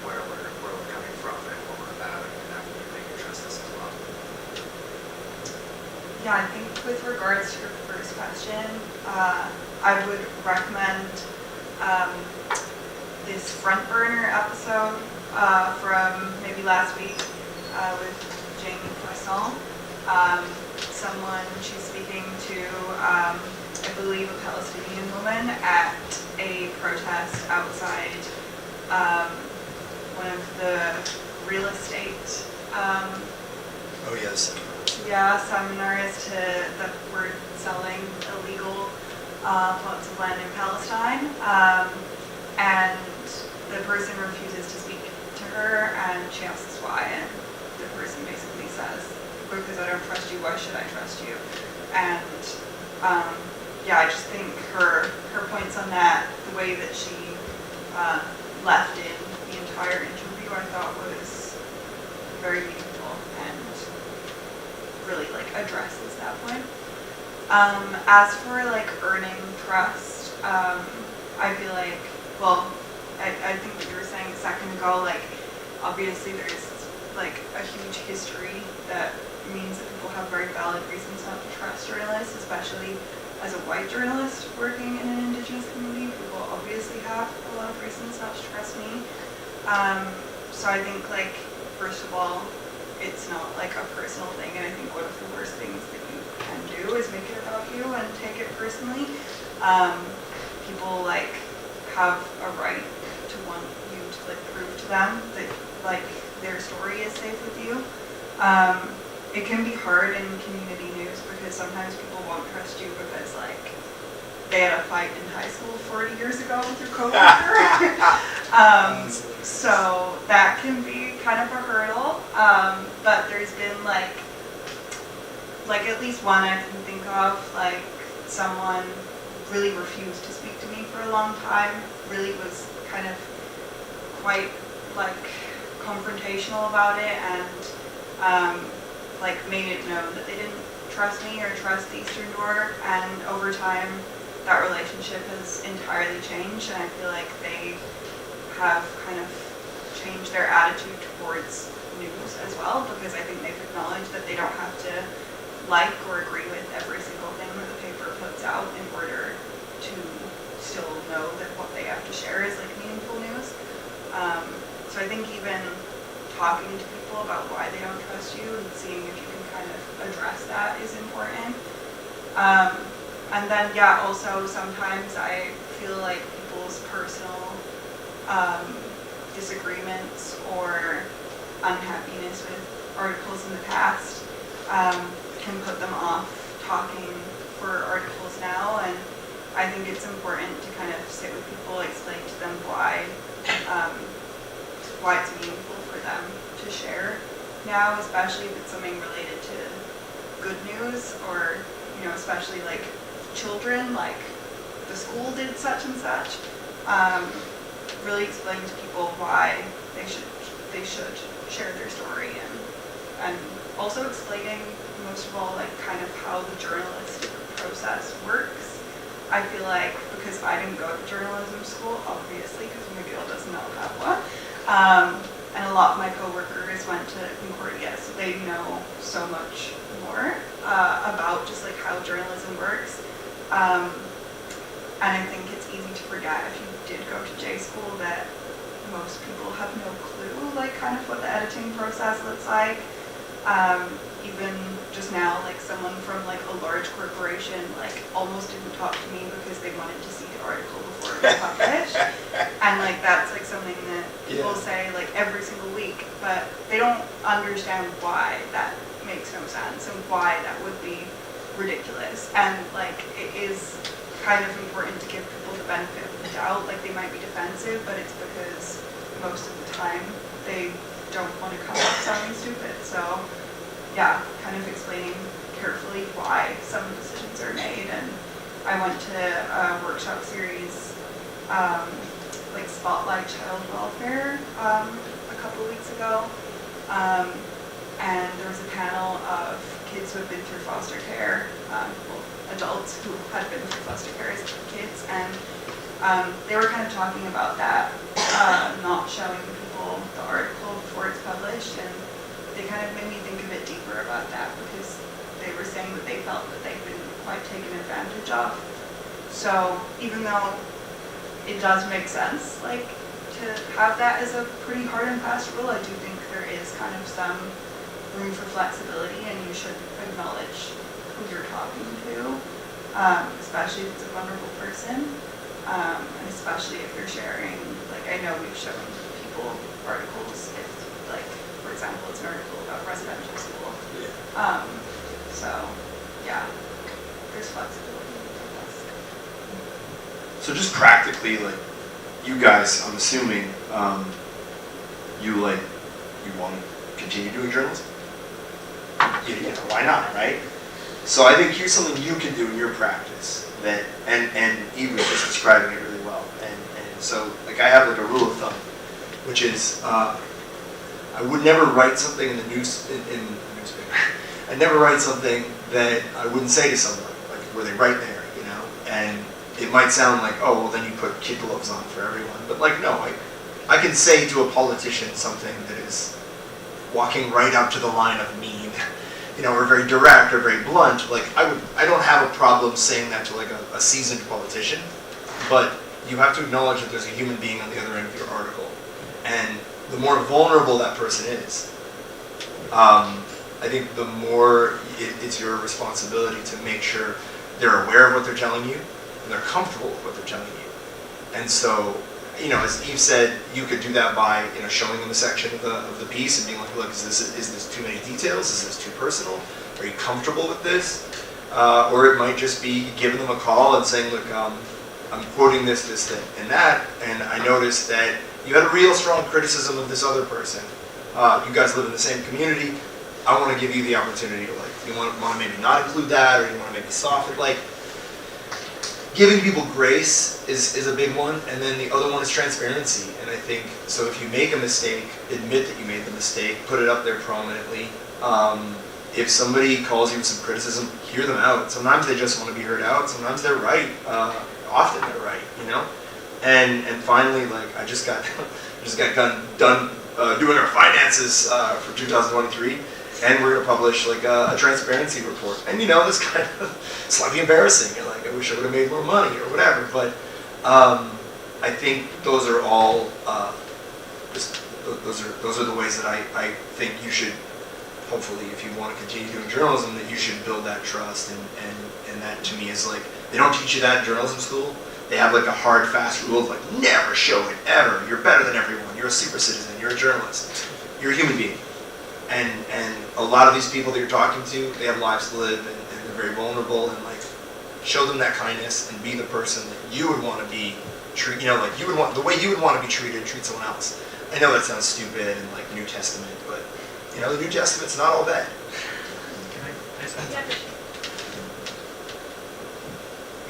where we're coming from and what we're about, and they can trust us as well. Yeah, I think with regards to your first question, I would recommend this Front Burner episode from maybe last week with Jamie Poisson. She's speaking to, I believe, a Palestinian woman at a protest outside one of the real estate Oh yes. seminars that were selling illegal plots of land in Palestine, and the person refuses to speak to her, and she asks why, and the person basically says, because I don't trust you, why should I trust you? And I just think her points on that, the way that she left in the entire interview, I thought was very meaningful and really addresses that point. As for earning trust, I feel I think what you were saying a second ago, obviously there's a huge history that means that people have very valid reasons not to trust journalists, especially as a white journalist working in an indigenous community. People obviously have a lot of reasons not to trust me. So I think first of all, it's not a personal thing, and I think one of the worst things that you can do is make it about you and take it personally. People have a right to want you to prove to them that their story is safe with you. It can be hard in community news because sometimes people won't trust you because they had a fight in high school 40 years ago with your coworker. So that can be kind of a hurdle. But there's been at least one I can think of, someone really refused to speak to me for a long time, really was kind of quite confrontational about it, and made it known that they didn't trust me or trust the Eastern Door, and over time that relationship has entirely changed, and I feel like they have kind of changed their attitude towards news as well, because I think they've acknowledged that they don't have to like or agree with every single thing that the paper puts out in order to still know that what they have to share is like meaningful news. So I think even talking to people about why they don't trust you and seeing if you can kind of address that is important. And then, yeah, also sometimes I feel like people's personal disagreements or unhappiness with articles in the past can put them off talking for articles now, and I think it's important to kind of sit with people, explain to them why it's meaningful for them to share now, especially if it's something related to good news, or, you know, especially like children, like the school did such and such. Really explain to people why they should share their story, and also explaining, most of all, like kind of how the journalistic process works. I feel like, because I didn't go to journalism school, obviously, because McGill does not have one, and a lot of my coworkers went to Concordia, so they know so much more about just like how journalism works. And I think it's easy to forget, if you did go to J school, that most people have no clue, like kind of what the editing process looks like. Even just now, like someone from like a large corporation, like almost didn't talk to me because they wanted to see the article before it was published. And like that's like something that people say like every single week, but they don't understand why that makes no sense and why that would be ridiculous. And like it is kind of important to give people the benefit of the doubt. Like they might be defensive, but it's because most of the time they don't want to come up with something stupid. So yeah, kind of explaining carefully why some decisions are made. And I went to a workshop series, like Spotlight Child Welfare, a couple weeks ago. And there was a panel of kids who had been through foster care, adults who had been through foster care as kids, and they were kind of talking about that, not showing people the article before it's published, and they kind of made me think a bit deeper about that, because they were saying that they felt that they'd been like taken advantage of. So even though it does make sense, like to have that as a pretty hard and fast rule, I do think there is kind of some room for flexibility, and you should acknowledge who you're talking to, especially if it's a vulnerable person, and especially if you're sharing, like I know we've shown people articles if, like, for example, it's an article about residential school. So, yeah, there's flexibility, I guess. So just practically, like, you guys, I'm assuming, you want to continue doing journalism? You know, why not, right? So I think here's something you can do in your practice that, and Eve was just describing it really well. And so, like, I have like a rule of thumb, which is, I would never write something in the newspaper. I'd never write something that I wouldn't say to someone, like, were they right there, you know? And it might sound like, oh, well, then you put kid gloves on for everyone. But like, no, I can say to a politician something that is walking right up to the line of mean, you know, or very direct or very blunt. Like, I don't have a problem saying that to like a seasoned politician, but you have to acknowledge that there's a human being on the other end of your article. And the more vulnerable that person is, I think the more it's your responsibility to make sure they're aware of what they're telling you and they're comfortable with what they're telling you. And so, you know, as Eve said, you could do that by, you know, showing them a section of the piece and being like, look, is this too many details? Is this too personal? Are you comfortable with this? Or it might just be giving them a call and saying, look, I'm quoting this, and that, and I noticed that you had a real strong criticism of this other person. You guys live in the same community. I want to give you the opportunity to, like, you want to maybe not include that, or you want to maybe soften, like, giving people grace is a big one, and then the other one is transparency. And I think, so if you make a mistake, admit that you made the mistake, put it up there prominently, if somebody calls you with some criticism, hear them out. Sometimes they just want to be heard out. Sometimes they're right. Often they're right, you know. And finally, like I just got done doing our finances for 2023, and we're gonna publish like a transparency report. And you know, this kind of slightly embarrassing. You're like, I wish I would have made more money or whatever. But I think those are all those are the ways that I think you should. Hopefully, if you want to continue doing journalism, that you should build that trust, and that to me is like, they don't teach you that in journalism school. They have like a hard, fast rule of like, never show it, ever. You're better than everyone. You're a super citizen. You're a journalist. You're a human being. And a lot of these people that you're talking to, they have lives to live, and they're very vulnerable, and like, show them that kindness and be the person that you would want to be treated, you know, like the way you would want to be treated, treat someone else. I know that sounds stupid and like New Testament, but you know, the New Testament's not all bad.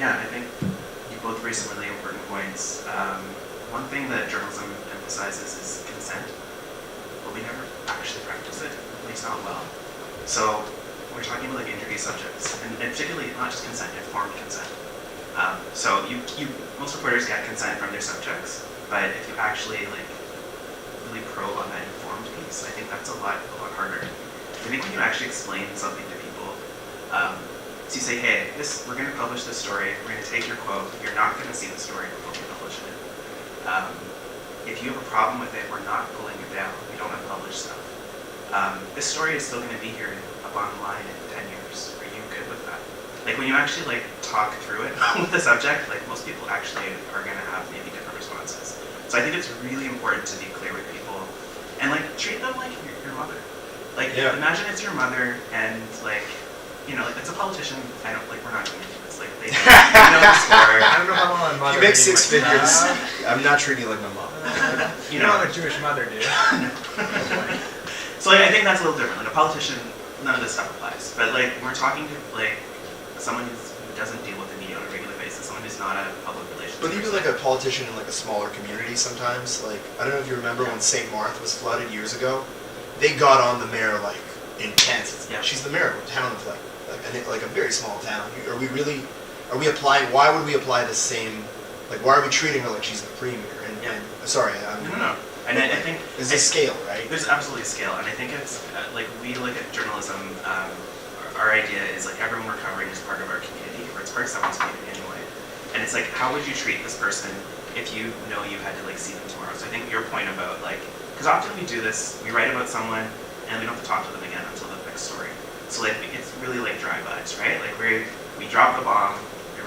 Yeah, I think you both raised some really important points. One thing that journalism emphasizes is consent, but we never actually practice it, at least not well. So we're talking about like interview subjects, and particularly not just consent, informed consent. So most reporters get consent from their subjects, but if you actually like really probe on that informed piece, I think that's a lot harder. I think when you actually explain something to people, so you say, hey, we're going to publish this story, we're going to take your quote, you're not going to see the story before we publish it. If you have a problem with it, we're not pulling it down. We don't unpublish stuff. This story is still going to be here up online in 10 years. Are you good with that? Like when you actually like talk through it with the subject, like most people actually are going to have maybe different responses. So I think it's really important to be clear with people and like treat them like your mother. Like imagine it's your mother and like, you know, like it's a politician. I don't like. We're not doing this. Like they know the score. I don't know how my mother. You make six figures. I'm not treating you like my mom. You know what a Jewish mother do. So like, I think that's a little different. Like a politician, none of this stuff applies. But like when we're talking to like someone who doesn't deal with the media on a regular basis, someone who's not a public relations. But even like a politician in like a smaller community, sometimes like I don't know if you remember when St. Martha was flooded years ago. They got on the mayor like intense. Yeah. She's the mayor of a town of like a very small town. Are we applying? Why would we apply the same? Like, why are we treating her like she's the premier? And sorry, No. And I think there's a scale, right? There's absolutely a scale, and I think it's like we look at journalism. Our idea is like everyone we're covering is part of our community, or it's part of someone's community anyway. And it's like, how would you treat this person if you know you had to like see them tomorrow? So I think your point about like, because often we do this, we write about someone, and we don't have to talk to them again until the next story. So like it's really like drive-bys, right? Like we drop the bomb,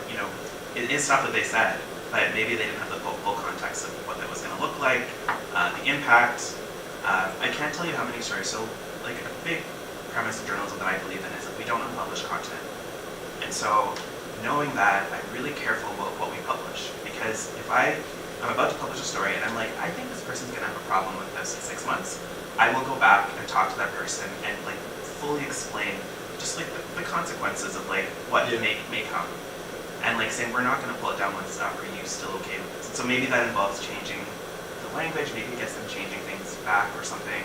you know, it is stuff that they said, but maybe they didn't have the full context of what that was going to look like, the impact. I can't tell you how many stories. So like a big premise of journalism that I believe in is that we don't unpublish content. And so knowing that, I'm really careful about what we publish, because if I'm about to publish a story and I'm like, I think this person's going to have a problem with this in 6 months, I will go back and talk to that person and like fully explain just like the consequences of like what may come, and like saying we're not going to pull it down once it's up. Are you still okay with this? And so maybe that involves changing the language, maybe it gets them changing things back or something.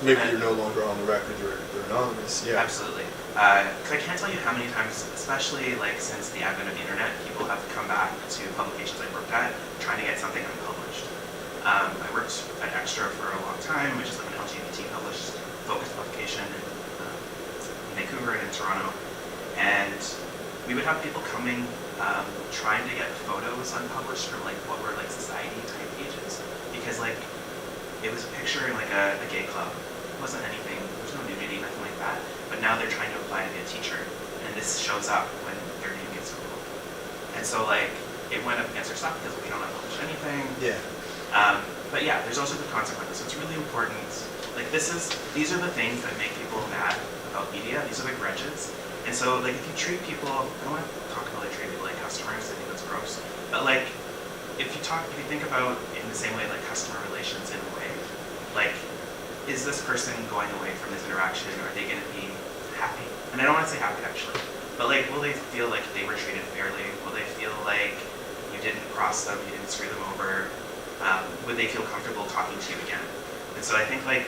Maybe you're no longer on the record, you're anonymous. Yeah, absolutely. Because I can't tell you how many times, especially like since the advent of the internet, people have come back to publications I worked at trying to get something unpublished. I worked at Extra for a long time, which is like an LGBT published focused publication in Vancouver and in Toronto. And we would have people coming trying to get photos unpublished from like what were like society type pages, because like it was a picture in like a gay club. It wasn't anything, there was no nudity, nothing like that. But now they're trying to apply to be a teacher, and this shows up when their name gets Googled. And so like it went up against our stuff because we don't unpublish anything. Yeah. But yeah, there's also the consequences. So it's really important. Like these are the things that make people mad about media. These are the grudges. And so like if you treat people, I don't want to talk about like treating people like customers. I think that's gross. But like if you think about in the same way like customer relations in a way, like is this person going away from this interaction? Are they going to be happy? And I don't want to say happy actually, but like will they feel like they were treated fairly? Will they feel like you didn't cross them, you didn't screw them over? Would they feel comfortable talking to you again? And so I think like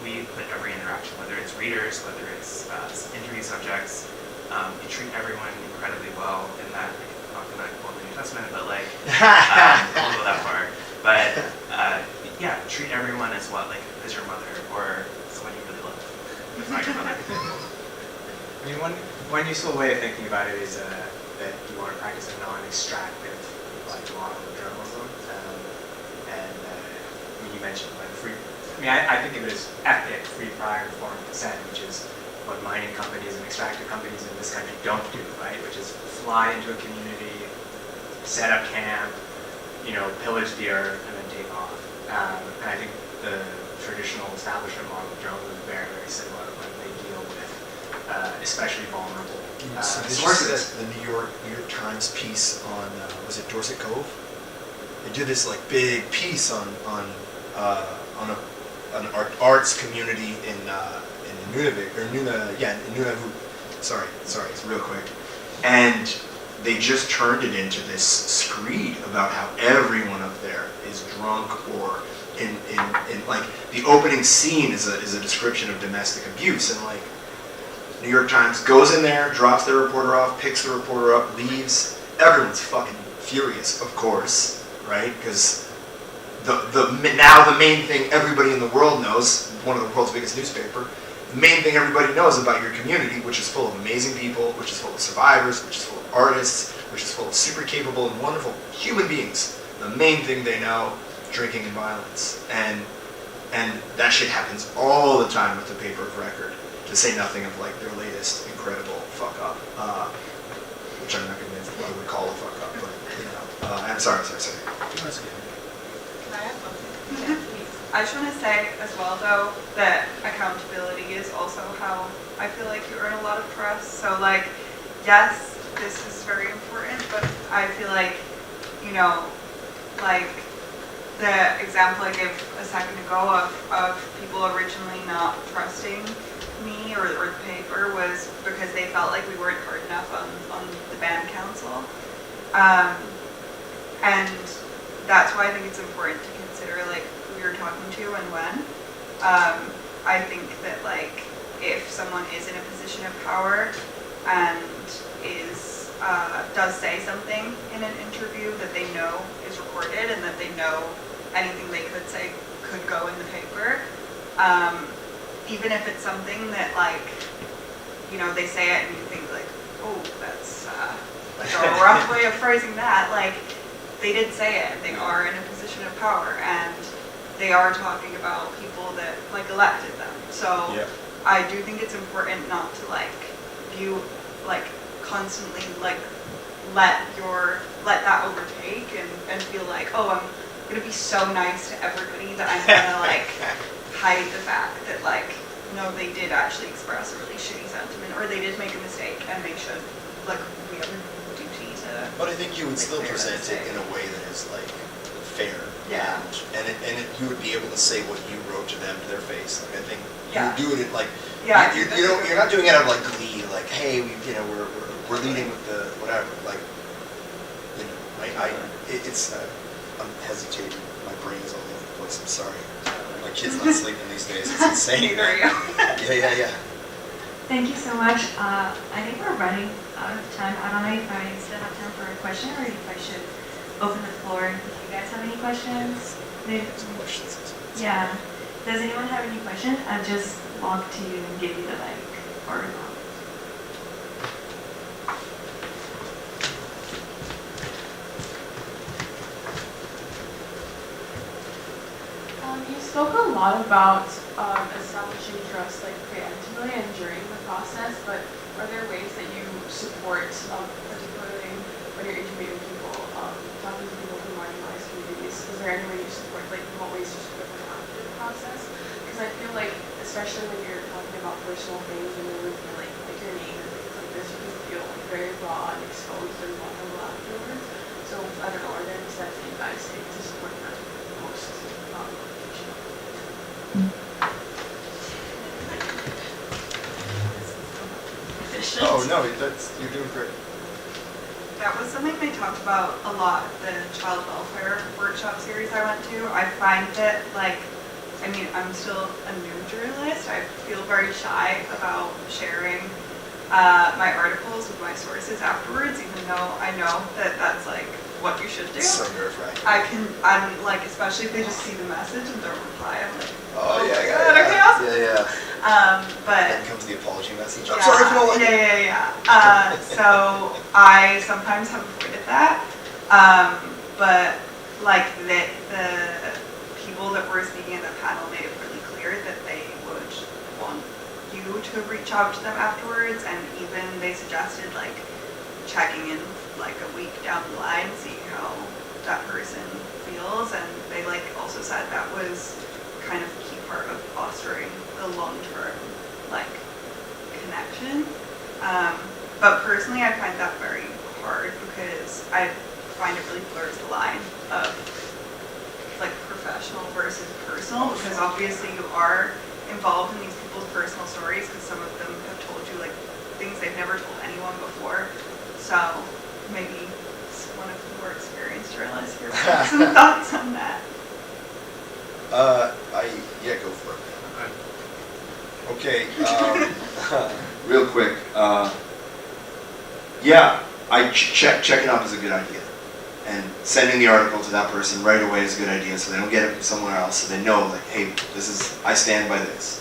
we put every interaction, whether it's readers, whether it's interview subjects, you treat everyone incredibly well in that, like, I'm not gonna quote the New Testament, but like, I won't go that far. But yeah, treat everyone as what, like, as your mother or someone you really love. It's not your mother. I mean, one useful way of thinking about it is that you want to practice a non-extractive like model of journalism. And you mentioned like free. I mean, I think of it as FPIC, free, prior, informed consent, which is what mining companies and extractive companies in this country don't do, right? Which is fly into a community, set up camp, pillage the earth, and then take off. And I think the traditional establishment model of journalism is very, very similar when they deal with especially vulnerable So did you see sources. the New York Times piece on was it Dorset Cove? They did this like big piece on an arts community in Nunavut or in Nunavut. Sorry, it's real quick. And they just turned it into this screed about how everyone up there is drunk or in like the opening scene is a description of domestic abuse, and like New York Times goes in there, drops their reporter off, picks the reporter up, leaves. Everyone's fucking furious, of course, right? Because now the main thing everybody in the world knows, one of the world's biggest newspaper, the main thing everybody knows about your community, which is full of amazing people, which is full of survivors, which is full of artists, which is full of super capable and wonderful human beings. The main thing they know, drinking and violence. And that shit happens all the time with the paper of record, to say nothing of like their latest incredible fuck up, which I'm not convinced what I would call a fuck up, but I'm sorry. Can I have something? Yeah, please. I just want to say as well, though, that accountability is also how I feel like you earn a lot of trust. So, like, yes, this is very important, but I feel like, like the example I gave a second ago of people originally not trusting me or the paper was because they felt like we weren't hard enough on the band council. And that's why I think it's important to consider like who you're talking to and when. I think that like if someone is in a position of power and does say something in an interview that they know is recorded and that they know anything they could say could go in the paper, even if it's something that like, they say it and you think like, oh, that's like a rough way of phrasing that, like they did say it, they are in a position of power and they are talking about people that like elected them. So Yeah. I do think it's important not to like view like constantly like let that overtake and feel like, oh, I'm gonna be so nice to everybody that I'm gonna like hide the fact that like, no, they did actually express a really shitty sentiment or they did make a mistake and they should like we have a duty to. But I think you would like, still clear that present it mistake. in a way that is like fair. Yeah. And you would be able to say what you wrote to them to their face. Like I think Yeah. you're doing it like Yeah, you're not doing it out of like glee, like hey, we're leading with the whatever. Like I'm hesitating. My brain is all over the place. I'm sorry. My kid's not sleeping these days. It's insane. Neither are you. Yeah. Thank you so much. I think we're running out of time. I don't know if I still have time for a question or if I should open the floor. If you guys have any questions? Questions. Yeah. Does anyone have any questions? I'll just walk to you and give you the mic or not. You spoke a lot about establishing trust like preemptively and during the process, but are there ways that you support, particularly when you're interviewing people, talking to people from marginalized communities? Is there any way you support, like what ways you support them after the process? Because I feel like, especially when you're talking about personal things and you're revealing like your name and things like this, you can feel like very raw and exposed and vulnerable afterwards. So I don't know, are there any steps that you guys take to support them post publication? Oh no, you're doing great. That was something they talked about a lot, the child welfare workshop series I went to. I find that like I mean, I'm still a new journalist. I feel very shy about sharing my articles with my sources afterwards, even though I know that that's like what you should do. So nerve-wracking. I'm like, especially if they just see the message and don't reply, I'm like, Oh yeah, God, okay, awesome. Yeah. But Then comes the apology message. I'm yeah, sorry for not liking it. yeah. So I sometimes have avoided that. But like the people that were speaking at the panel made it really clear that they would want you to reach out to them afterwards, and even they suggested like checking in like a week down the line, seeing how that person feels, and they like also said that was kind of a key part of fostering the long-term like connection. But personally, I find that very hard because I find it really blurs the line of like professional versus personal, because obviously you are involved in these people's personal stories, because some of them have told you like things they've never told anyone before. So maybe one of the more experienced journalists here has some thoughts on that. Yeah, go for it. Okay. Real quick, yeah, checking up is a good idea. And sending the article to that person right away is a good idea, so they don't get it from somewhere else, so they know, like, hey, I stand by this.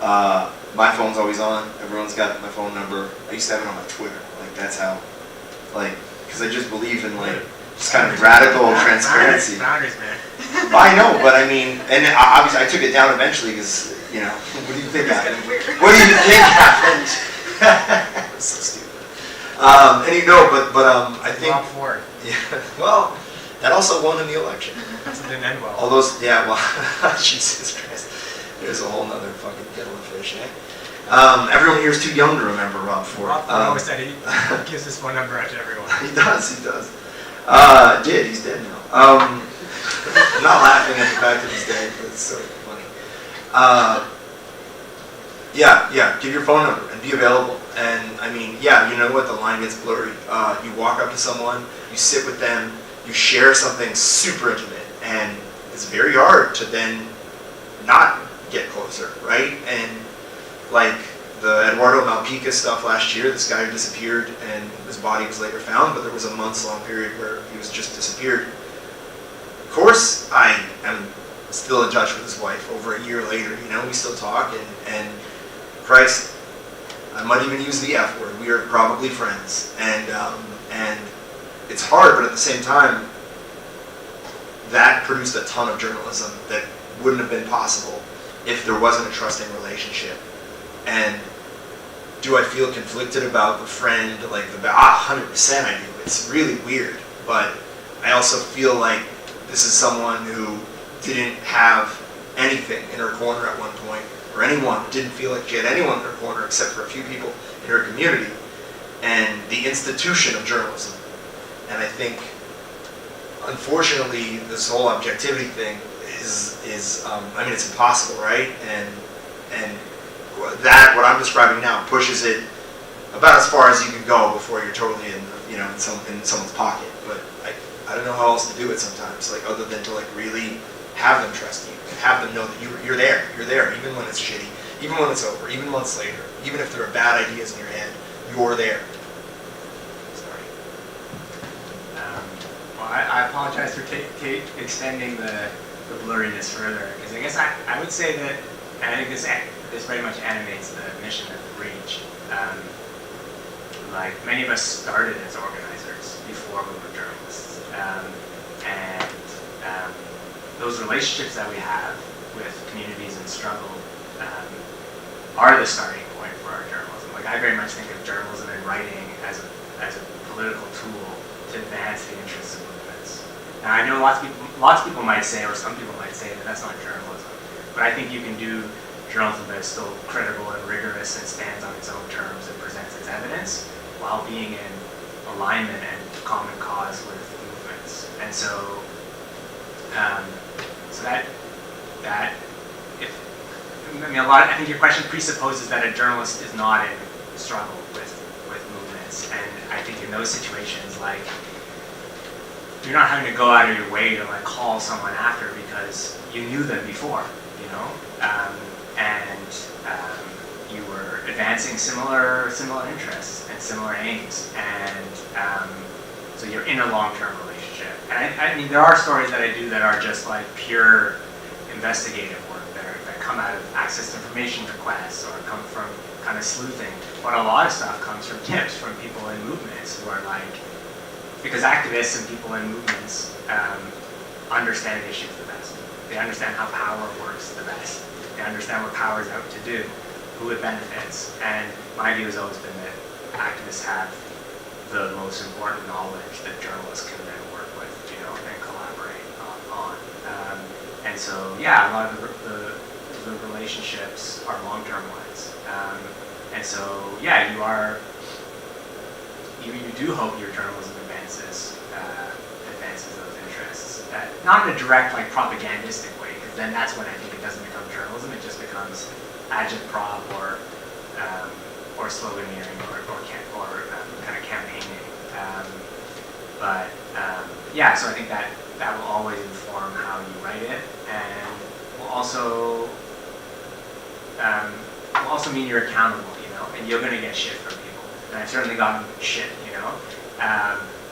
My phone's always on, everyone's got my phone number. I used to have it on my Twitter, like, that's how, like, because I just believe in, like, just kind of radical transparency. Boundaries, man. I know, but I mean, and obviously I took it down eventually because, you know, what do you think happened? What do you think happened? So stupid. And you know, but I think. Rob Ford. Yeah. Well, that also won in the election. That didn't end well. All those, yeah. Well, Jesus Christ, there's a whole nother fucking kettle of fish, eh? Everyone here is too young to remember Rob Ford. Rob Ford always said he gives his phone number out to everyone. He does. He's dead now. I'm not laughing at the fact that he's dead, but it's so funny. Yeah, give your phone number and be available. And I mean, yeah, you know what, the line gets blurry. You walk up to someone, you sit with them, you share something super intimate, and it's very hard to then not get closer, right? And like the Eduardo Malpica stuff last year, this guy who disappeared and his body was later found, but there was a months-long period where he was just disappeared. Of course, I am still in touch with his wife over a year later, you know, we still talk, and Christ, I might even use the F word, we are probably friends, and it's hard, but at the same time, that produced a ton of journalism that wouldn't have been possible if there wasn't a trusting relationship. And do I feel conflicted about the friend, like 100% I do. It's really weird, but I also feel like this is someone who didn't have anything in her corner at one point, or anyone, didn't feel like she had anyone in her corner except for a few people in her community, and the institution of journalism. And I think, unfortunately, this whole objectivity thing is I mean, it's impossible, right? And that, what I'm describing now, pushes it about as far as you can go before you're totally in someone's pocket. But I don't know how else to do it sometimes, like other than to like really have them trust you and have them know that you're there, even when it's shitty, even when it's over, even months later, even if there are bad ideas in your head, you're there. Sorry. Well, I apologize for extending the blurriness further, because I guess I would say that, and I think this very much animates the mission of the Breach. Like, many of us started as organizers before we were journalists. And those relationships that we have with communities in struggle are the starting point for our journalism. Like, I very much think of journalism and writing as a political tool to advance the interests of movements. Now, I know lots of people might say, or some people might say, that that's not journalism. But I think you can do journalism that is still critical and rigorous and stands on its own terms and presents its evidence while being in alignment and common cause with movements. And so, I think your question presupposes that a journalist is not in struggle with movements. And I think in those situations, like, you're not having to go out of your way to like call someone after because you knew them before. You and you were advancing similar interests and similar aims, and so you're in a long-term relationship. And I mean, there are stories that I do that are just like pure investigative work that come out of access to information requests or come from kind of sleuthing. But a lot of stuff comes from tips from people in movements who are like, because activists and people in movements understand issues the best. They understand how power works the best. They understand what power is out to do, who it benefits. And my view has always been that activists have the most important knowledge that journalists can then work with, and collaborate on. And so, yeah, a lot of the relationships are long-term ones. And so, yeah, you do hope your journalism advances those interests. Not in a direct, like, propagandistic way, because then that's when I think it doesn't become journalism. It just becomes agitprop or sloganeering or kind of campaigning. Yeah, so I think that will always inform how you write it, and will also mean you're accountable, and you're going to get shit from people. And I've certainly gotten shit,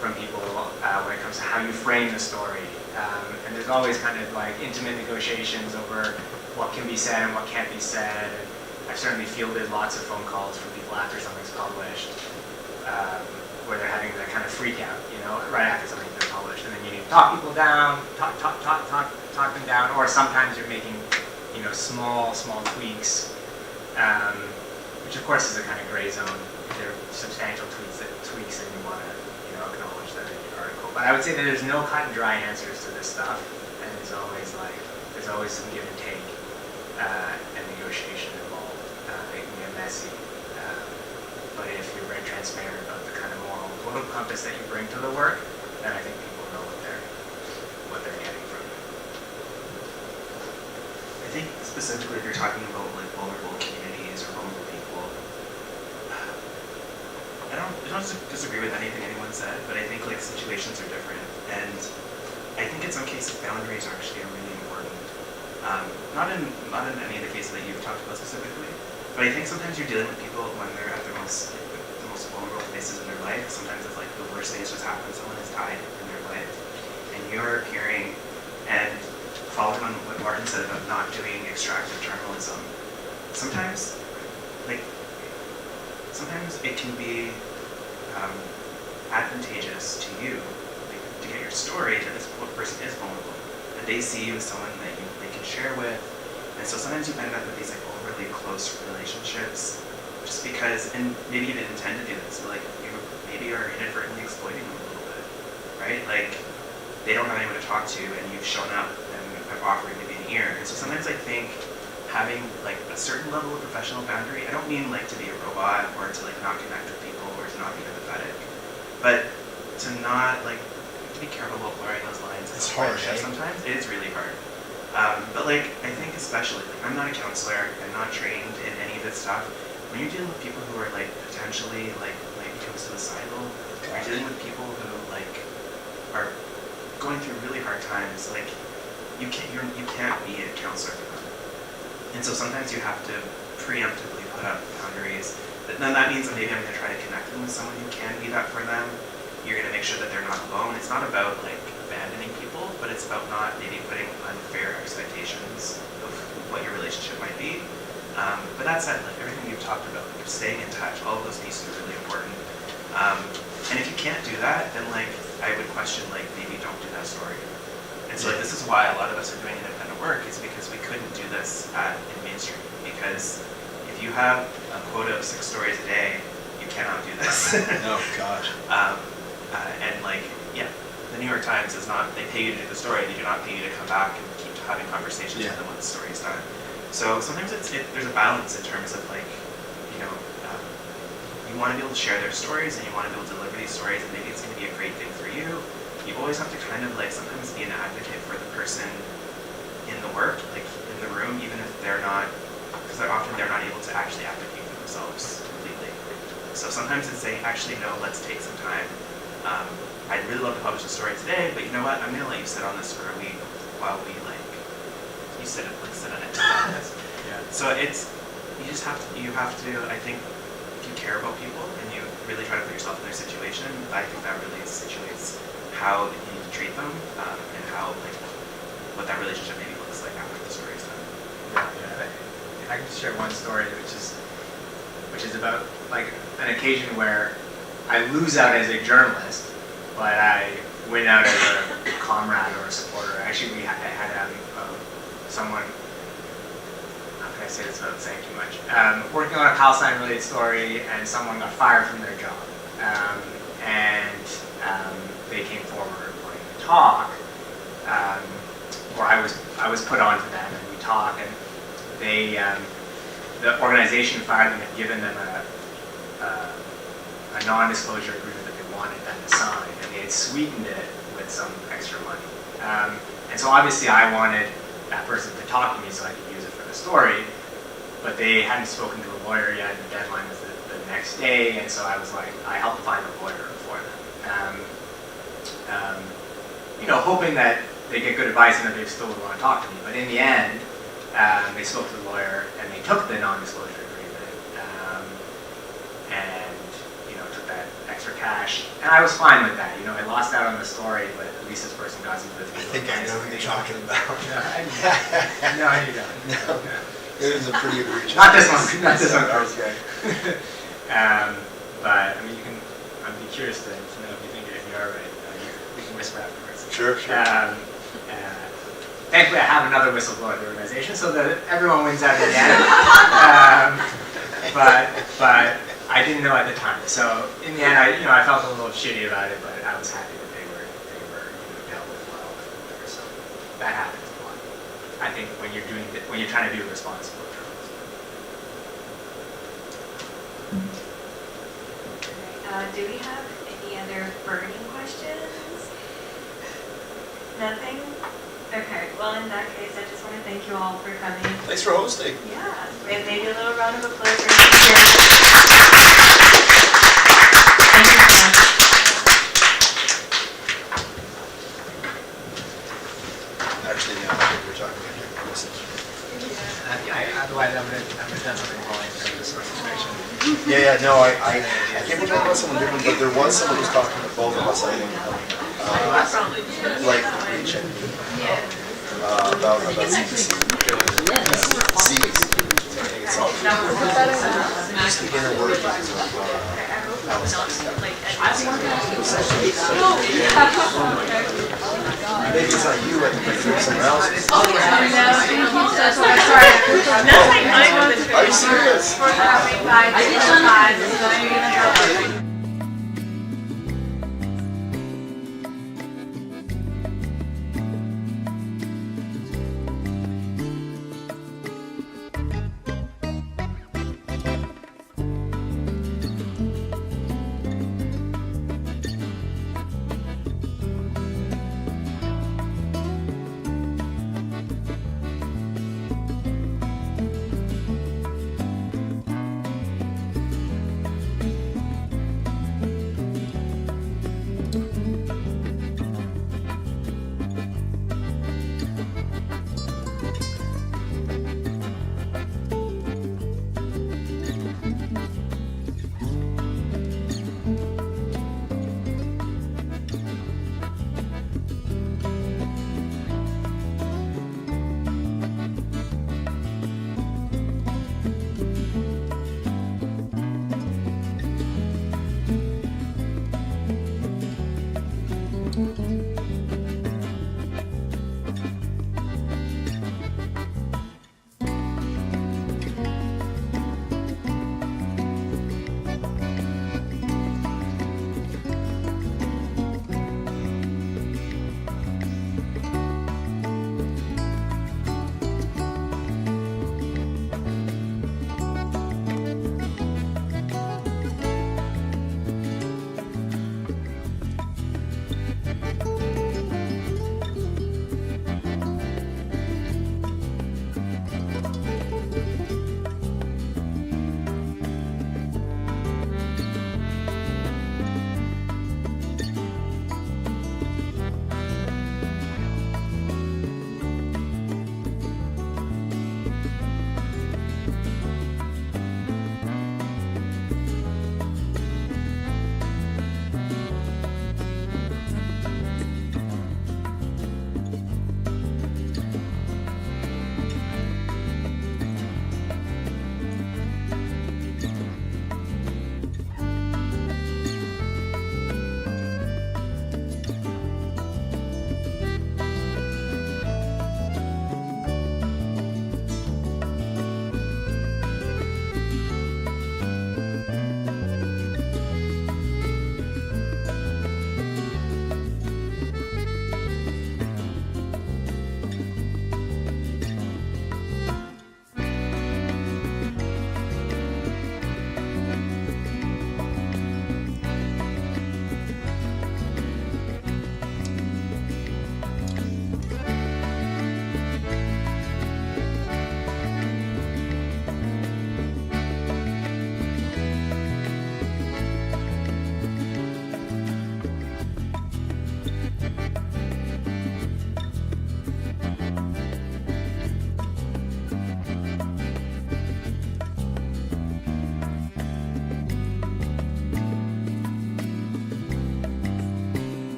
from people when it comes to how you frame the story. And there's always kind of like intimate negotiations over what can be said and what can't be said. And I've certainly fielded lots of phone calls from people after something's published, where they're having that kind of freak out, right after something's been published. And then you need to talk people down, talk them down, or sometimes you're making, small tweaks, which of course is a kind of gray zone. There are substantial tweaks and you want to, acknowledge that in your article. But I would say that there's no cut and dry answers to this stuff, and there's always some give and take and negotiation involved, making it messy. But if you're very transparent about the kind of moral compass that you bring to the work, then I think people know what they're getting from you. I think specifically if you're talking about like vulnerable communities or vulnerable people, I don't disagree with anything anyone said, but I think like situations are different, and I think in some cases boundaries actually are really important. Not in any of the cases that you've talked about specifically, but I think sometimes you're dealing with people when they're at the most vulnerable places in their life. Sometimes it's like the worst thing has just happened, someone has died in their life, and you're appearing and following on what Martin said about not doing extractive journalism. Sometimes it can be advantageous to you to get your story that this person is vulnerable, that they see you as someone that they can share with, and so sometimes you end up with these like overly close relationships, just because, and maybe you didn't intend to do this, but like you maybe are inadvertently exploiting them a little bit, right? Like they don't have anyone to talk to, and you've shown up and have offered to be an ear, and so sometimes I think having like a certain level of professional boundary, I don't mean like to be a robot or to like not connect with people or to not be empathetic, but to not like to be careful about blurring those lines. It's hard, right? Sometimes it is really hard. But like I think especially, like I'm not a counselor, I'm not trained in any of this stuff. When you're dealing with people who are like potentially like might become suicidal, when you're dealing with people who like are going through really hard times, like you can't be a counselor for them. And so sometimes you have to preemptively put up boundaries. Then that means that maybe I'm going to try to connect them with someone who can be that for them. You're going to make sure that they're not alone. It's not about like abandoning people, but it's about not maybe putting unfair expectations of what your relationship might be. But that said, like everything you've talked about, like staying in touch, all of those pieces are really important. And if you can't do that, then like I would question like maybe don't do that story. And so like, this is why a lot of us are doing independent work, is because we couldn't do this in mainstream. Because if you have a quota of 6 stories a day, you cannot do this. Oh gosh. And like, yeah, the New York Times is not, they pay you to do the story, they do not pay you to come back and keep having conversations with them when the story is done. So sometimes there's a balance in terms of like, you want to be able to share their stories and you want to be able to deliver these stories, and maybe it's going to be a great thing for you. You always have to kind of like sometimes be an advocate for the person in the work, like in the room, even if they're not, because often they're not able to actually advocate for themselves completely. So sometimes it's saying, actually, no, let's take some time. I'd really love to publish a story today, but you know what? I'm going to let you sit on this for a week while we like, you you sit on it. Yeah. So you have to, I think, if you care about people and you really try to put yourself in their situation, I think that really situates how you need to treat them, and how, like, what that relationship maybe looks like after the story's done. Yeah. I can just share one story which is about like an occasion where I lose out as a journalist, but I win out as a comrade or a supporter. Actually, I had someone, how can I say this without saying too much, working on a Palestine-related story, and someone got fired from their job. They came forward wanting to talk, or I was put on to them, and we talked, and they, the organization fired them had given them a non-disclosure agreement that they wanted them to sign, and they had sweetened it with some extra money. And so obviously I wanted that person to talk to me so I could use it for the story, but they hadn't spoken to a lawyer yet, and the deadline was the next day, and so I was like, I helped find a lawyer for them. Hoping that they get good advice and that they still would want to talk to me, but in the end, they spoke to the lawyer and they took the non-disclosure agreement, and took that extra cash, and I was fine with that. I lost out on the story, but at least this person got some good. I think I know who you're talking about. No, you don't. No. It was a pretty egregious. Not this one. Not this one. Okay. But I mean, I'd be curious to know if you are right. We can whisper afterwards. Sure. Thankfully, I have another whistleblower at the organization, so that everyone wins out in the end. But I didn't know at the time. So in the end, I felt a little shitty about it, but I was happy that they were dealt with well. So that happens a lot. I think when you're trying to be responsible journalism. Do we have any other burning questions? Nothing? Okay, well in that case, I just want to thank you all for coming. Thanks for hosting. Yeah, and maybe a little round of applause for Thank you so much. Actually, I think we're talking about your message. Otherwise, I'm gonna done something wrong in this situation. Yeah, no, I can't believe about someone different, but there was someone who was talking to both of us, I think, like Reach and about CPC. Just the inner workings of maybe it's not you, I think it's someone else. Are you serious?